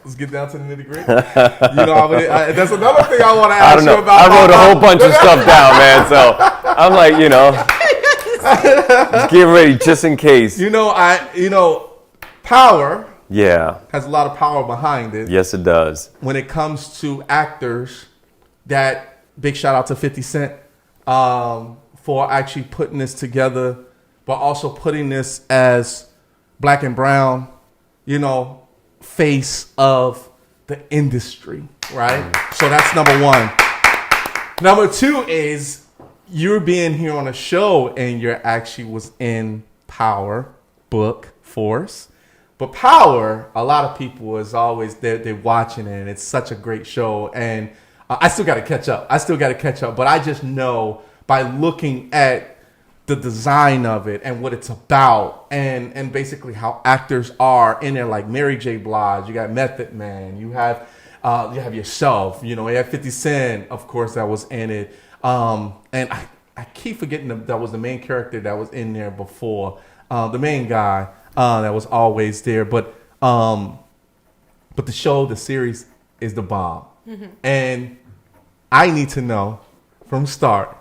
let's get down to the nitty gritty. That's another thing I want to ask you about. I wrote a whole bunch of stuff down, man. So I'm like, just get ready just in case. Power. Yeah. Has a lot of power behind it. Yes, it does. When it comes to actors, big shout out to 50 Cent for actually putting this together, but also putting this as Black and Brown, face of the industry, right? So that's number one. Number two is you're being here on a show and you're actually was in Poerbook Force. But Power, a lot of people is always they're watching it, and it's such a great show. And I still got to catch up. But I just know by looking at the design of it and what it's about, and basically how actors are in there, like Mary J. Blige, you got Method Man, you have yourself, you have 50 Cent, of course, that was in it. And I keep forgetting that was the main character that was in there before, the main guy that was always there. But the series is the bomb. Mm-hmm. And I need to know from start,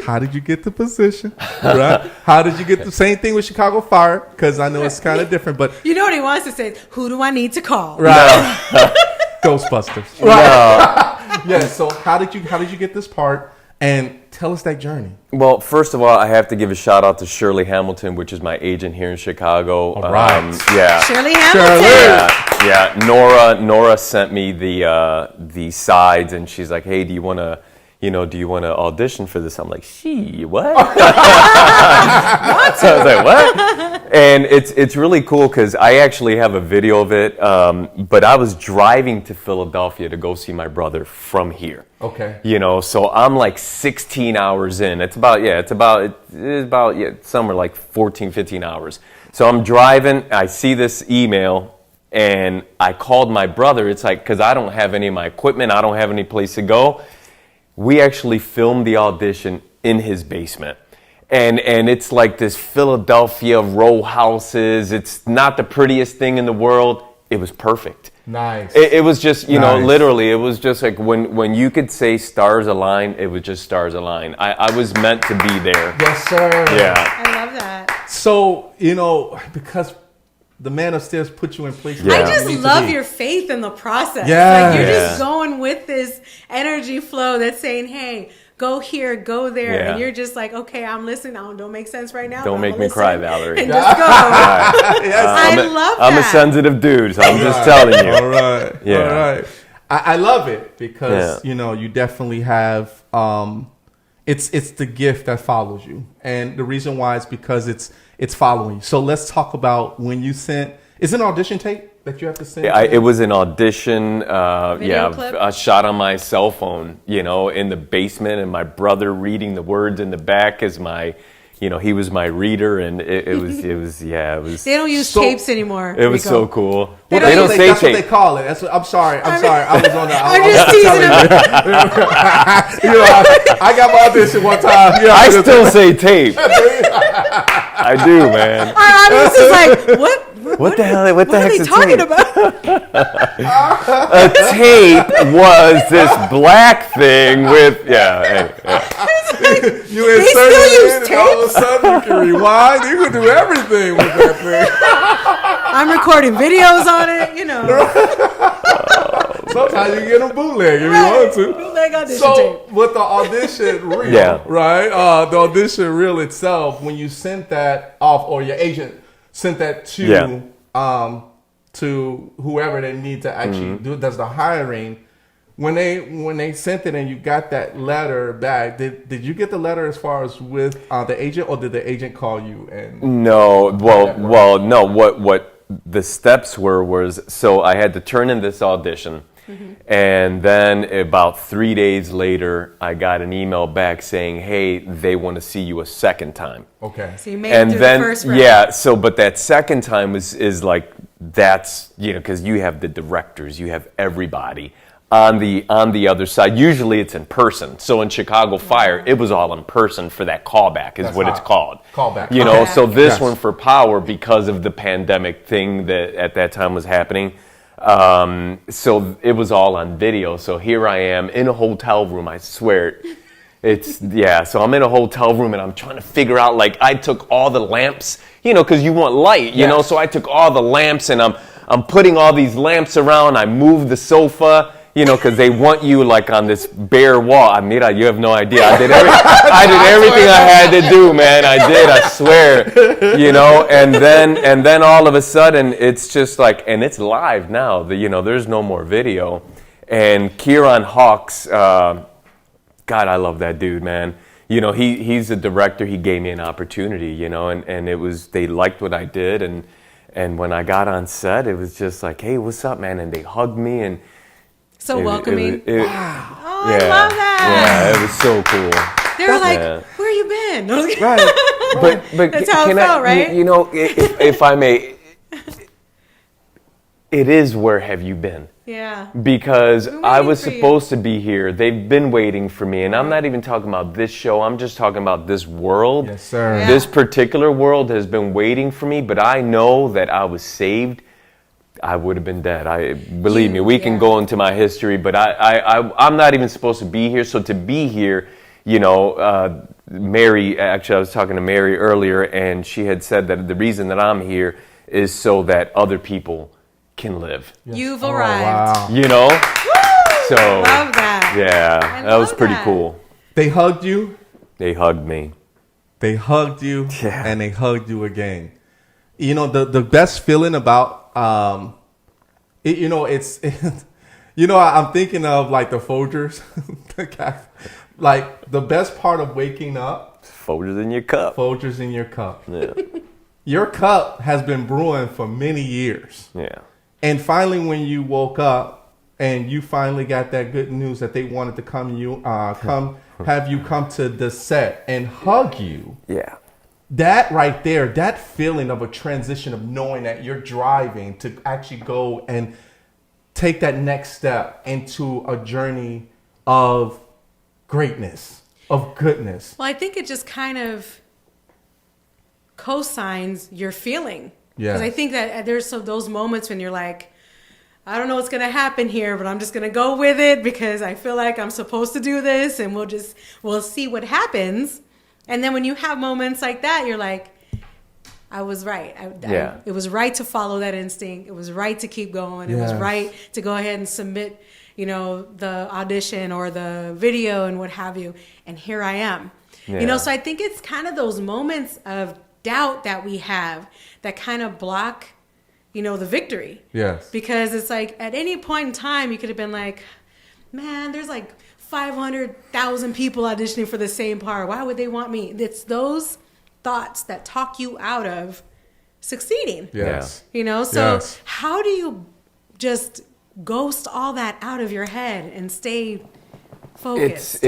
how did you get the position? Right? How did you get the same thing with Chicago Fire? Because I know it's kind of different, but you know what he wants to say is, who do I need to call? Right. No. Ghostbusters. Right. No. Yeah. So how did you get this part? And tell us that journey. Well, first of all, I have to give a shout out to Shirley Hamilton, which is my agent here in Chicago. All right. Shirley Hamilton. Yeah. Nora sent me the sides, and she's like, "Hey, do you want to audition for this?" I'm like, what? So I was like, what? And it's really cool because I actually have a video of it, but I was driving to Philadelphia to go see my brother from here. Okay. So I'm like 16 hours in. It's about somewhere like 14, 15 hours. So I'm driving, I see this email, and I called my brother. It's like, because I don't have any of my equipment, I don't have any place to go. We actually filmed the audition in his basement. And it's like this Philadelphia row houses. It's not the prettiest thing in the world. It was perfect. Nice. It was just, literally, it was just like when you could say stars align, it was just stars align. I was meant to be there. Yes, sir. Yeah. I love that. So, because the man upstairs put you in place. Yeah. I where you just need to love be. your faith in the process. Yeah. Like you're Yeah. just going with this energy flow that's saying, hey, go here, go there. Yeah. And you're just like, okay, I'm listening. Don't make sense right now. Don't but make I'ma me cry, listen Valerie. And just go. I love that. I'm a sensitive dude, so I'm just telling you. All right. Yeah. All right. I love it because, Yeah. you definitely have, it's the gift that follows you. And the reason why is because it's following you. So let's talk about when you sent, is it an audition tape that you have to send? It was an audition, Video clip? a shot on my cell phone, in the basement, and my brother reading the words in the back as my, he was my reader, and it was. They don't use tapes anymore. It was Rico. so cool. They They don't say that's what they tape. call it. That's what, I'm sorry. I was on that. I'm just teasing him. I got my audition one time. I still say tape. I do, man. I was just like, What the hell? What the What are heck's they a talking tape? about? A tape was this black thing with hey. You They insert still it use in, and all of a sudden you can rewind. You can do everything with that thing. I'm recording videos on it, Sometimes you get a bootleg if you want to. Bootleg audition So tape. with the audition reel, Yeah. right? The audition reel itself, when you sent that off, or your agent sent that to whoever they need to actually does the hiring. When they sent it and you got that letter back, did you get the letter as far as with the agent, or did the agent call you? And No, no. What the steps was, so I had to turn in this audition, and then about 3 days later, I got an email back saying, "Hey, they want to see you a second time." okay, So you made And it through then the first round. but that second time is like that's because you have the directors, you have everybody on the other side. Usually it's in person. So in Chicago Fire, it was all in person for that callback is That's what hot. it's called. Callback. So this Yes. one for Power, because of the pandemic thing that at that time was happening. So it was all on video. So here I am in a hotel room, I swear. So I'm in a hotel room and I'm trying to figure out, like, I took all the lamps, because you want light, you know, so I took all the lamps and I'm putting all these lamps around. I moved the sofa, because they want you like on this bare wall. Mira, you have no idea. I did everything I had to do, man. I swear, and then all of a sudden it's just like, and it's live now. There's no more video. And Kieran Hawks, God, I love that dude, man. He's a director. He gave me an opportunity, and it was, they liked what I did. And when I got on set, it was just like, hey, what's up, man? And they hugged me and So welcoming. Wow. Oh, I love that. Yeah, it was so cool. They were like, Yeah. where you been? Right. But That's how it can felt, right? if I may, it is where have you been? Yeah. Because We're I waiting was for you. supposed to be here. They've been waiting for me. And I'm not even talking about this show. I'm just talking about this world. yes, sir. Yeah. This particular world has been waiting for me, but I know that I was saved. I would have been dead. Believe me, we can go into my history, but I'm not even supposed to be here. So to be here, Mary, actually I was talking to Mary earlier, and she had said that the reason that I'm here is so that other people can live. You've Oh, arrived. wow. So Love that. yeah, I that was love pretty that. cool. They hugged you. They hugged me. They hugged you, Yeah. and they hugged you again. The best feeling about it's I'm thinking of like the Folgers, like the best part of waking up. Folgers in your cup. Folgers in your cup. Yeah, Your cup has been brewing for many years, yeah, and finally, when you woke up and you finally got that good news that they wanted to have you come to the set and hug you. yeah. That right there, that feeling of a transition of knowing that you're driving to actually go and take that next step into a journey of greatness, of goodness. Well, I think it just kind of cosigns your feeling. Yeah. Because I think that there's those moments when you're like, I don't know what's going to happen here, but I'm just going to go with it because I feel like I'm supposed to do this, and we'll see what happens. And then when you have moments like that, you're like, I was right. It was right to follow that instinct. It was right to keep going. It was right to go ahead and submit, the audition or the video and what have you. And here I am. Yeah. So I think it's kind of those moments of doubt that we have that kind of block, the victory. Yes. Because it's like at any point in time, you could have been like, man, there's like 500,000 people auditioning for the same part. Why would they want me? It's those thoughts that talk you out of succeeding. Yes. So how do you just ghost all that out of your head and stay focused?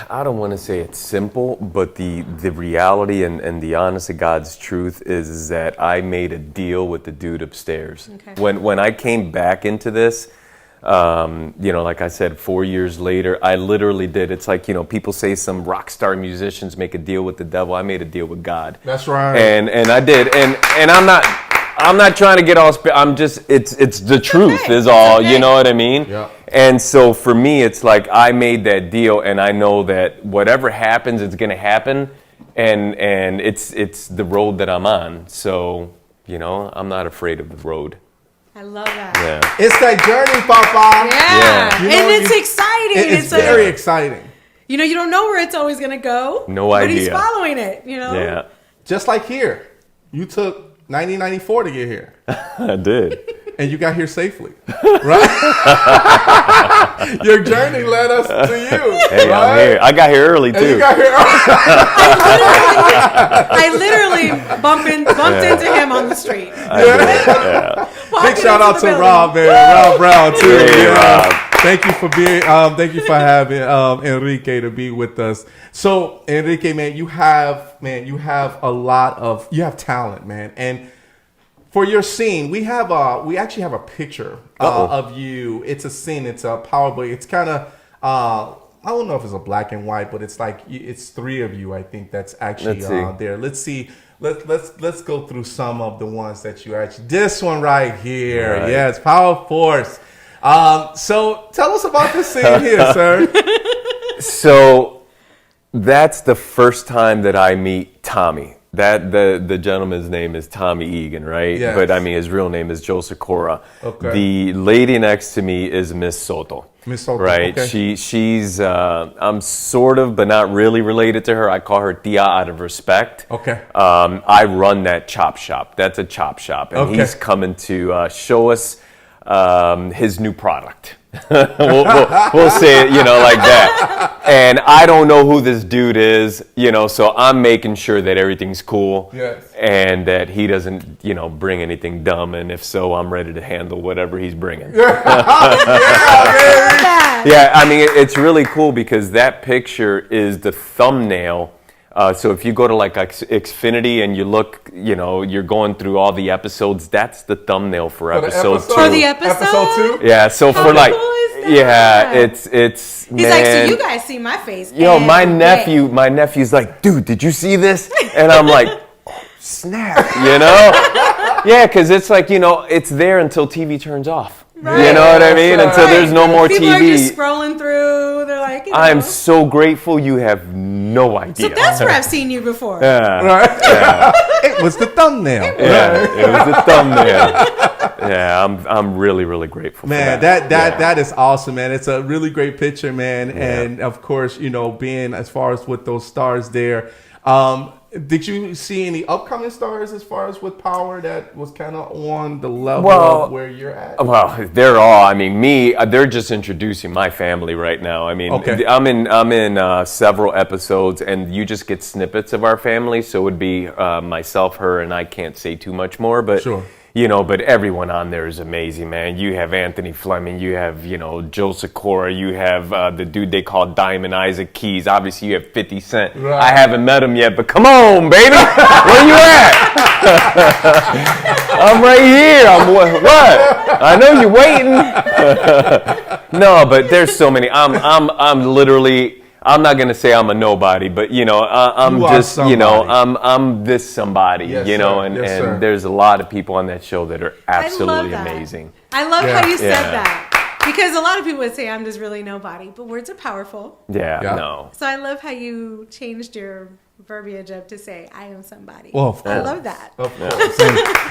I don't want to say it's simple, but the reality and the honest to God's truth is that I made a deal with the dude upstairs. Okay. When I came back into this, like I said, 4 years later, I literally did. It's like, people say some rock star musicians make a deal with the devil. I made a deal with God. That's right. And I did. And I'm not trying to get all, I'm just, it's the truth is all, you know what I mean? Yeah. And so for me, it's like I made that deal and I know that whatever happens, it's going to happen. And it's the road that I'm on. So, I'm not afraid of the road. I love that. Yeah. It's that journey, Papa. Yeah. And it's exciting. It's very exciting. You don't know where it's always going to go. No idea. But he's following it, Yeah. Just like here. You took 1994 to get here. I did. And you got here safely, right? Your journey led us to you. Hey, right? I'm here. I got here early, too. And you got here early. I literally bumped into him on the street. Big shout out to Rob, man. Rob Brown, too. Hey, Rob. Thank you for having Enrique to be with us. So, Enrique, man, you have talent, man. And for your scene, we actually have a picture of you. It's a scene. It's a Poerbook. It's kind of I don't know if it's a black and white, but it's like it's three of you. I think that's actually there. Let's see. Let's go through some of the ones that you actually. This one right here, right. Yes, Power Force. So tell us about this scene here, sir. So that's the first time that I meet Tommy. That the gentleman's name is Tommy Egan, right? Yes. But I mean, his real name is Joe Sikora. Okay. The lady next to me is Miss Soto. Miss Soto, right? Okay. She's I'm sort of, but not really related to her. I call her Tia out of respect. Okay. I run that chop shop. That's a chop shop, and he's coming to show us his new product. we'll say it, like that. And I don't know who this dude is, so I'm making sure that everything's cool. Yes. And that he doesn't, bring anything dumb. And if so, I'm ready to handle whatever he's bringing. Yeah, I mean, it's really cool because that picture is the thumbnail. So if you go to like Xfinity and you look, you're going through all the episodes, that's the thumbnail for episode 2. For the episode 2? Yeah, so for like, it's He's like, so you guys see my face. My nephew's like, dude, did you see this? And I'm like, oh, snap, Yeah, because it's like, it's there until TV turns off. Right. You know what I mean? Until there's no more People TV. People are just scrolling through. They're like, I'm so grateful. You have no idea. So that's where I've seen you before. Yeah. Right. Yeah. It was the thumbnail. Yeah, it was the thumbnail. Yeah, I'm really, really grateful. Man, for that. That is awesome, man. It's a really great picture, man. Yeah. And of course, being as far as with those stars there. Did you see any upcoming stars as far as with Power that was kind of on the level of where you're at? Well, they're all. I mean, they're just introducing my family right now. I mean, I'm in several episodes, and you just get snippets of our family. So it would be myself, her, and I can't say too much more. But sure. But everyone on there is amazing, man. You have Anthony Fleming, you have, Joe Sikora, you have the dude they call Diamond Isaac Keys. Obviously, you have 50 Cent. Right. I haven't met him yet, but come on, baby. Where you at? I'm right here. What? I know you're waiting. No, but there's so many. I'm literally... I'm not gonna say I'm a nobody, but I'm just I'm this somebody, yes, and there's a lot of people on that show that are absolutely amazing. I love how you said that because a lot of people would say I'm just really nobody, but words are powerful. Yeah. No. So I love how you changed your verbiage of to say I am somebody. Well, of I course. love that. Of course.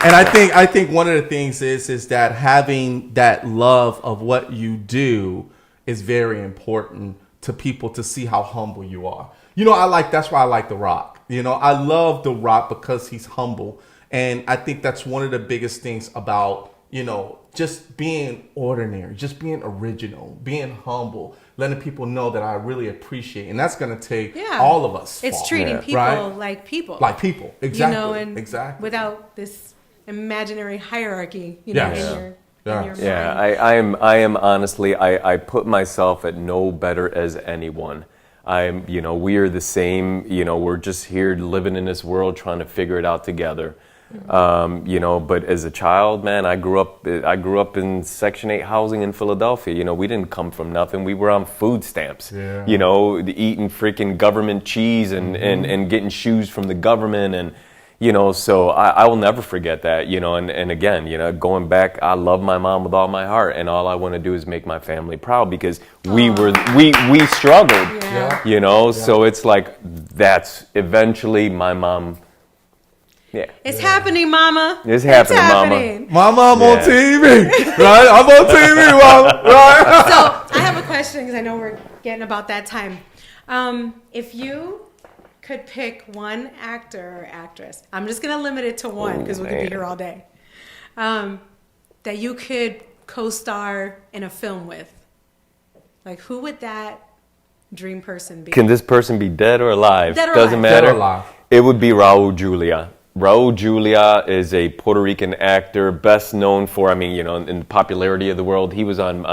And I think one of the things is that having that love of what you do is very important to people to see how humble you are. You know, that's why I like The Rock. You know, I love The Rock because he's humble. And I think that's one of the biggest things about, you know, just being ordinary, just being original, being humble, letting people know that I really appreciate. And that's going to take all of us. It's treating people like people. Like people. Exactly. You know, and exactly. without this imaginary hierarchy, you know, in your mind. Yeah, I am honestly, I put myself at no better as anyone. You know, we are the same, you know, we're just here living in this world trying to figure it out together. You know, but as a child, man, I grew up in Section 8 housing in Philadelphia. You know, we didn't come from nothing. We were on food stamps, you know, eating freaking government cheese and getting shoes from the government. And, you know, so I will never forget that, you know, and again, you know, going back, I love my mom with all my heart, and all I want to do is make my family proud because we struggled, you know, so it's like that's eventually my mom. Yeah. It's happening, Mama. It's happening, Mama, I'm on TV, right? I'm on TV, Mama, right? So I have a question because I know we're getting about that time. If you could pick one actor or actress, I'm just going to limit it to one because we could be here all day, that you could co-star in a film with, like who would that dream person be? Can this person be dead or alive? Dead or Doesn't alive. matter. Dead or alive. It would be Raul Julia. Raul Julia is a Puerto Rican actor, best known for, I mean, you know, in the popularity of the world, he was on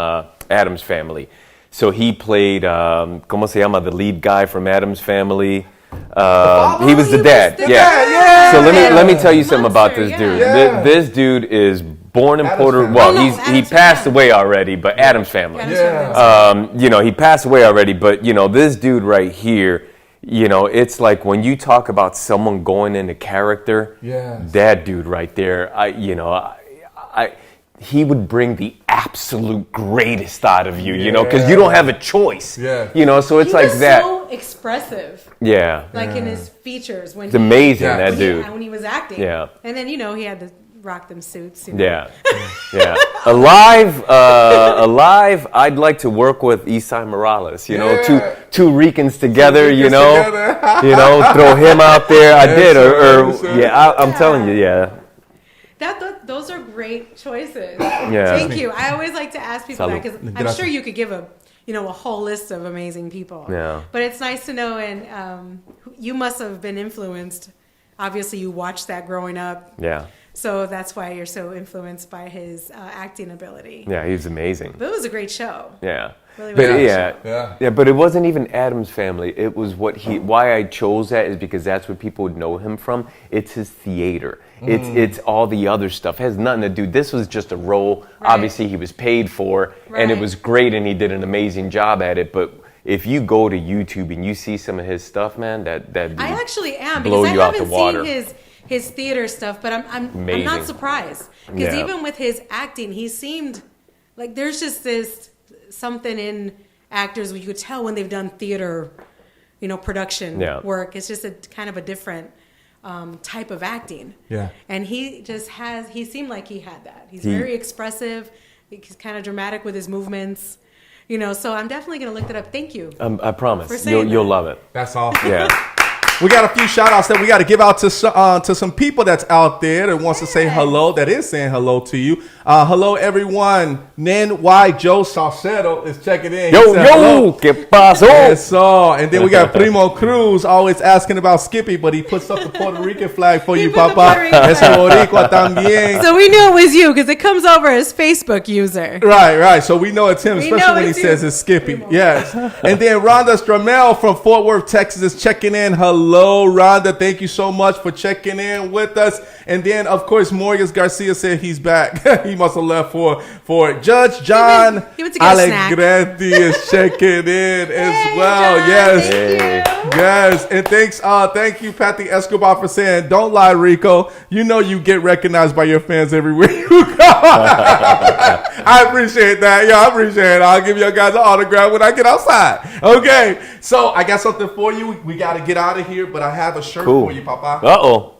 Addams Family. So he played, ¿cómo se llama? The lead guy from Addams Family. He was the dad. Yeah. So let me tell you something about this dude. Yeah. This dude is born in Puerto Rico. Family. Well, he passed away already, but Addams Family. You know, he passed away already, but you know, this dude right here, you know, it's like when you talk about someone going into character, that dude right there, he would bring the absolute greatest out of you, you know, because you don't have a choice. You know, so it's he like was that. So expressive. Like in his features when it's amazing that dude. When he was acting. And then, you know, he had to rock them suits. You know? Alive, I'd like to work with Isai Morales. You know, two Ricans together. You know, throw him out there. I did, I'm telling you, Those are great choices. Thank you. I always like to ask people that because I'm sure you could give a whole list of amazing people. But it's nice to know, and you must have been influenced. Obviously, you watched that growing up. So that's why you're so influenced by his acting ability. Yeah, he's amazing. But it was a great show. Really but it wasn't even Addams Family. It was why I chose that is because that's what people would know him from. It's his theater. It's all the other stuff. It has nothing to do. This was just a role. Obviously, he was paid for, and it was great, and he did an amazing job at it. But if you go to YouTube and you see some of his stuff, man, that I actually am because I haven't seen his theater stuff, but I'm not surprised because even with his acting, he seemed like there's just this something in actors where you could tell when they've done theater, production work. It's just a kind of a different type of acting. And he seemed like he had that. He's very expressive. He's kind of dramatic with his movements. So I'm definitely going to look that up. Thank you. I promise. You'll love it. That's awesome. We got a few shout outs that we got to give out to some people that's out there that wants to say hello, that is saying hello to you. Hello, everyone. Nen Y. Joe Salcedo is checking in. Yo, ¿qué pasó? Yes, and then we got Primo Cruz always asking about Skippy, but he puts up the Puerto Rican flag for you, Papa. Es Boricua también. So we knew it was you because it comes over as Facebook user. Right. So we know it's him, especially when he says it's Skippy. Primo. Yes. And then Rhonda Stramel from Fort Worth, Texas is checking in. Hello, Rhonda. Thank you so much for checking in with us. And then, of course, Morgan Garcia said he's back. He must have left for Judge John Alegretti is checking in as well. John, yes. And thank you, Patty Escobar, for saying, don't lie, Rico. You get recognized by your fans everywhere you go. I appreciate that. I appreciate it. I'll give you guys an autograph when I get outside. Okay. So I got something for you. We got to get out of here, but I have a shirt Cool. for you, Papa. Uh-oh.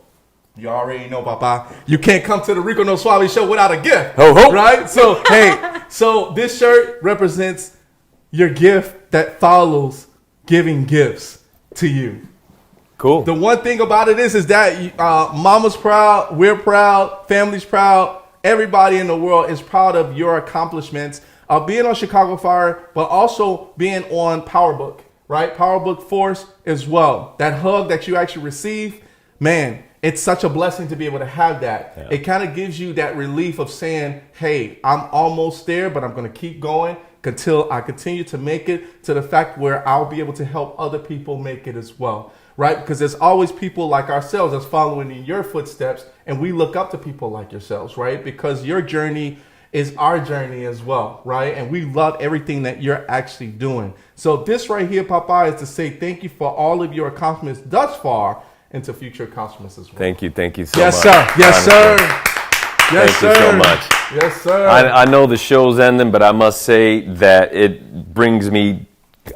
You already know, Papa. You can't come to the Rico No Suave show without a gift. Ho, ho. Right? So, hey, so this shirt represents your gift that follows giving gifts to you. Cool. The one thing about it is that mama's proud, we're proud, family's proud, everybody in the world is proud of your accomplishments of being on Chicago Fire, but also being on Poerbook, right? Poerbook Force as well. That hug that you actually receive, man, it's such a blessing to be able to have that. Yeah. It kind of gives you that relief of saying, hey, I'm almost there, but I'm going to keep going until I continue to make it to the fact where I'll be able to help other people make it as well. Right? Because there's always people like ourselves that's following in your footsteps, and we look up to people like yourselves, right? Because your journey is our journey as well, right? And we love everything that you're actually doing. So this right here, Papa, is to say thank you for all of your accomplishments thus far and to future accomplishments as well. Thank you so much. Yes, sir. Yes, sir. Yes, Thank you so much. Yes, sir. I know the show's ending, but I must say that it brings me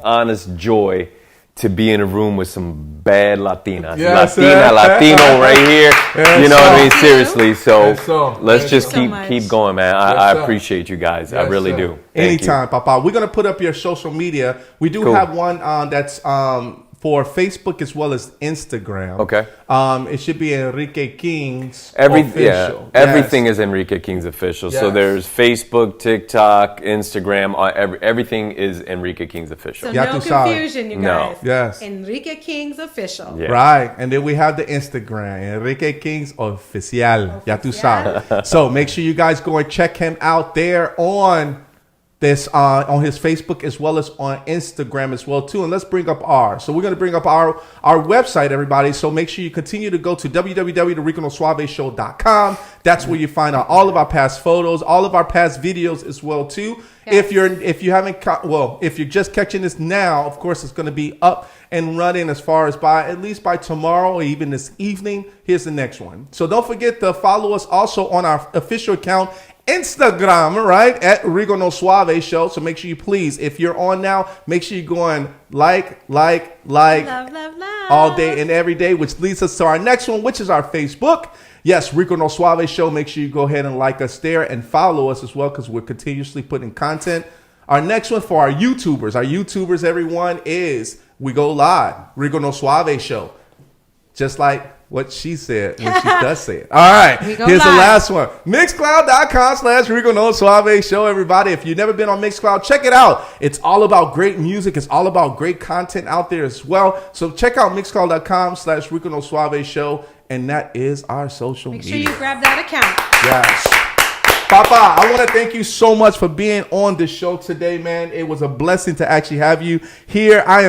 honest joy to be in a room with some bad Latinas. Yes, Latino right here. Yes, you know what I mean? Seriously. So Yes, let's just so keep going, man. I appreciate you guys. I really do. Thank Anytime, you. Papa. We're going to put up your social media. We do have one that's for Facebook as well as Instagram. Okay. It should be Enrique Kings Official. official. Everything is Enrique Kings official. So Yes. there's Facebook, TikTok, Instagram. Everything is Enrique Kings official. So Ya no tu sabes. confusion, you No. guys. Yes. Enrique Kings official. Yeah. Right. And then we have the Instagram, Enrique Kings Oficial. Ya tu sabes. So make sure you guys go and check him out there on this on his Facebook as well as on Instagram as well too. And let's bring up ours. So we're going to bring up our website, everybody. So make sure you continue to go to www.riconosuaveshow.com. That's where you find out all of our past photos, all of our past videos as well too. Yes. If you're just catching this now, of course it's going to be up and running as far as at least by tomorrow or even this evening. Here's the next one. So don't forget to follow us also on our official account Instagram, right, at Rico No Suave Show. So make sure you please, if you're on now, make sure you go on like Love. all day and every day, which leads us to our next one, which is our Facebook. Yes, Rico No Suave Show. Make sure you go ahead and like us there and follow us as well because we're continuously putting content. Our next one for our YouTubers, everyone, is we go live, Rico No Suave Show. Just like what she said when she does say it. All right, here's live. the last one. Mixcloud.com/Rico No Suave Show, everybody. If you've never been on Mixcloud, check it out. It's all about great music. It's all about great content out there as well. So check out Mixcloud.com/Rico No Suave Show. And that is our social media. Make sure you grab that account. Yes. Papa, I want to thank you so much for being on the show today, man. It was a blessing to actually have you here. I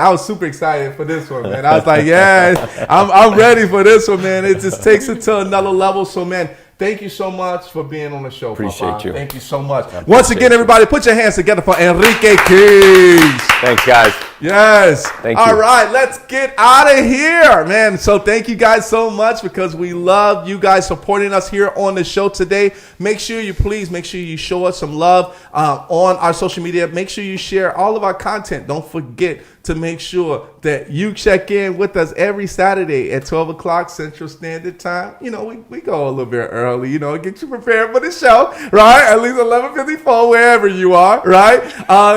was super excited for this one, man. I was like, yeah, I'm ready for this one, man. It just takes it to another level. So, man, thank you so much for being on the show, Appreciate Papa. you. Thank you so much. Once again, everybody, put your hands together for Enrique Kings. Thanks, guys. Yes. Thank you. All right, let's get out of here, man. So thank you guys so much because we love you guys supporting us here on the show today. Make sure you show us some love on our social media. Make sure you share all of our content. Don't forget to make sure that you check in with us every Saturday at 12 o'clock Central Standard Time. You know, we go a little bit early, you know, get you prepared for the show, right? At least 11:54, wherever you are, right?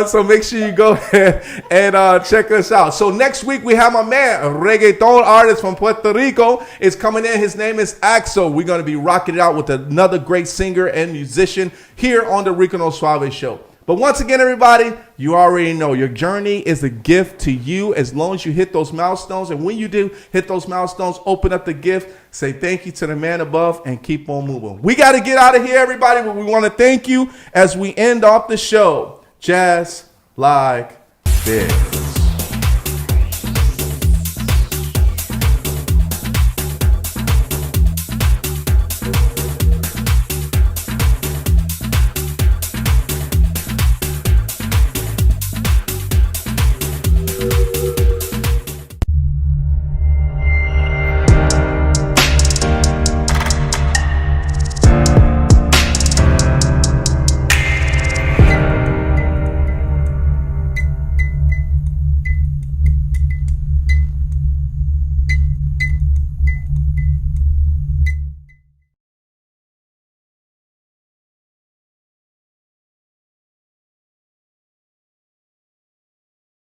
So make sure you go ahead and check us out. So next week we have my man, a reggaeton artist from Puerto Rico, is coming in. His name is Axel. We're going to be rocking it out with another great singer and musician here on the Rico No Suave Show. But once again, everybody, you already know your journey is a gift to you as long as you hit those milestones. And when you do hit those milestones, open up the gift, say thank you to the man above, and keep on moving. We got to get out of here, everybody, but we want to thank you as we end off the show just like this.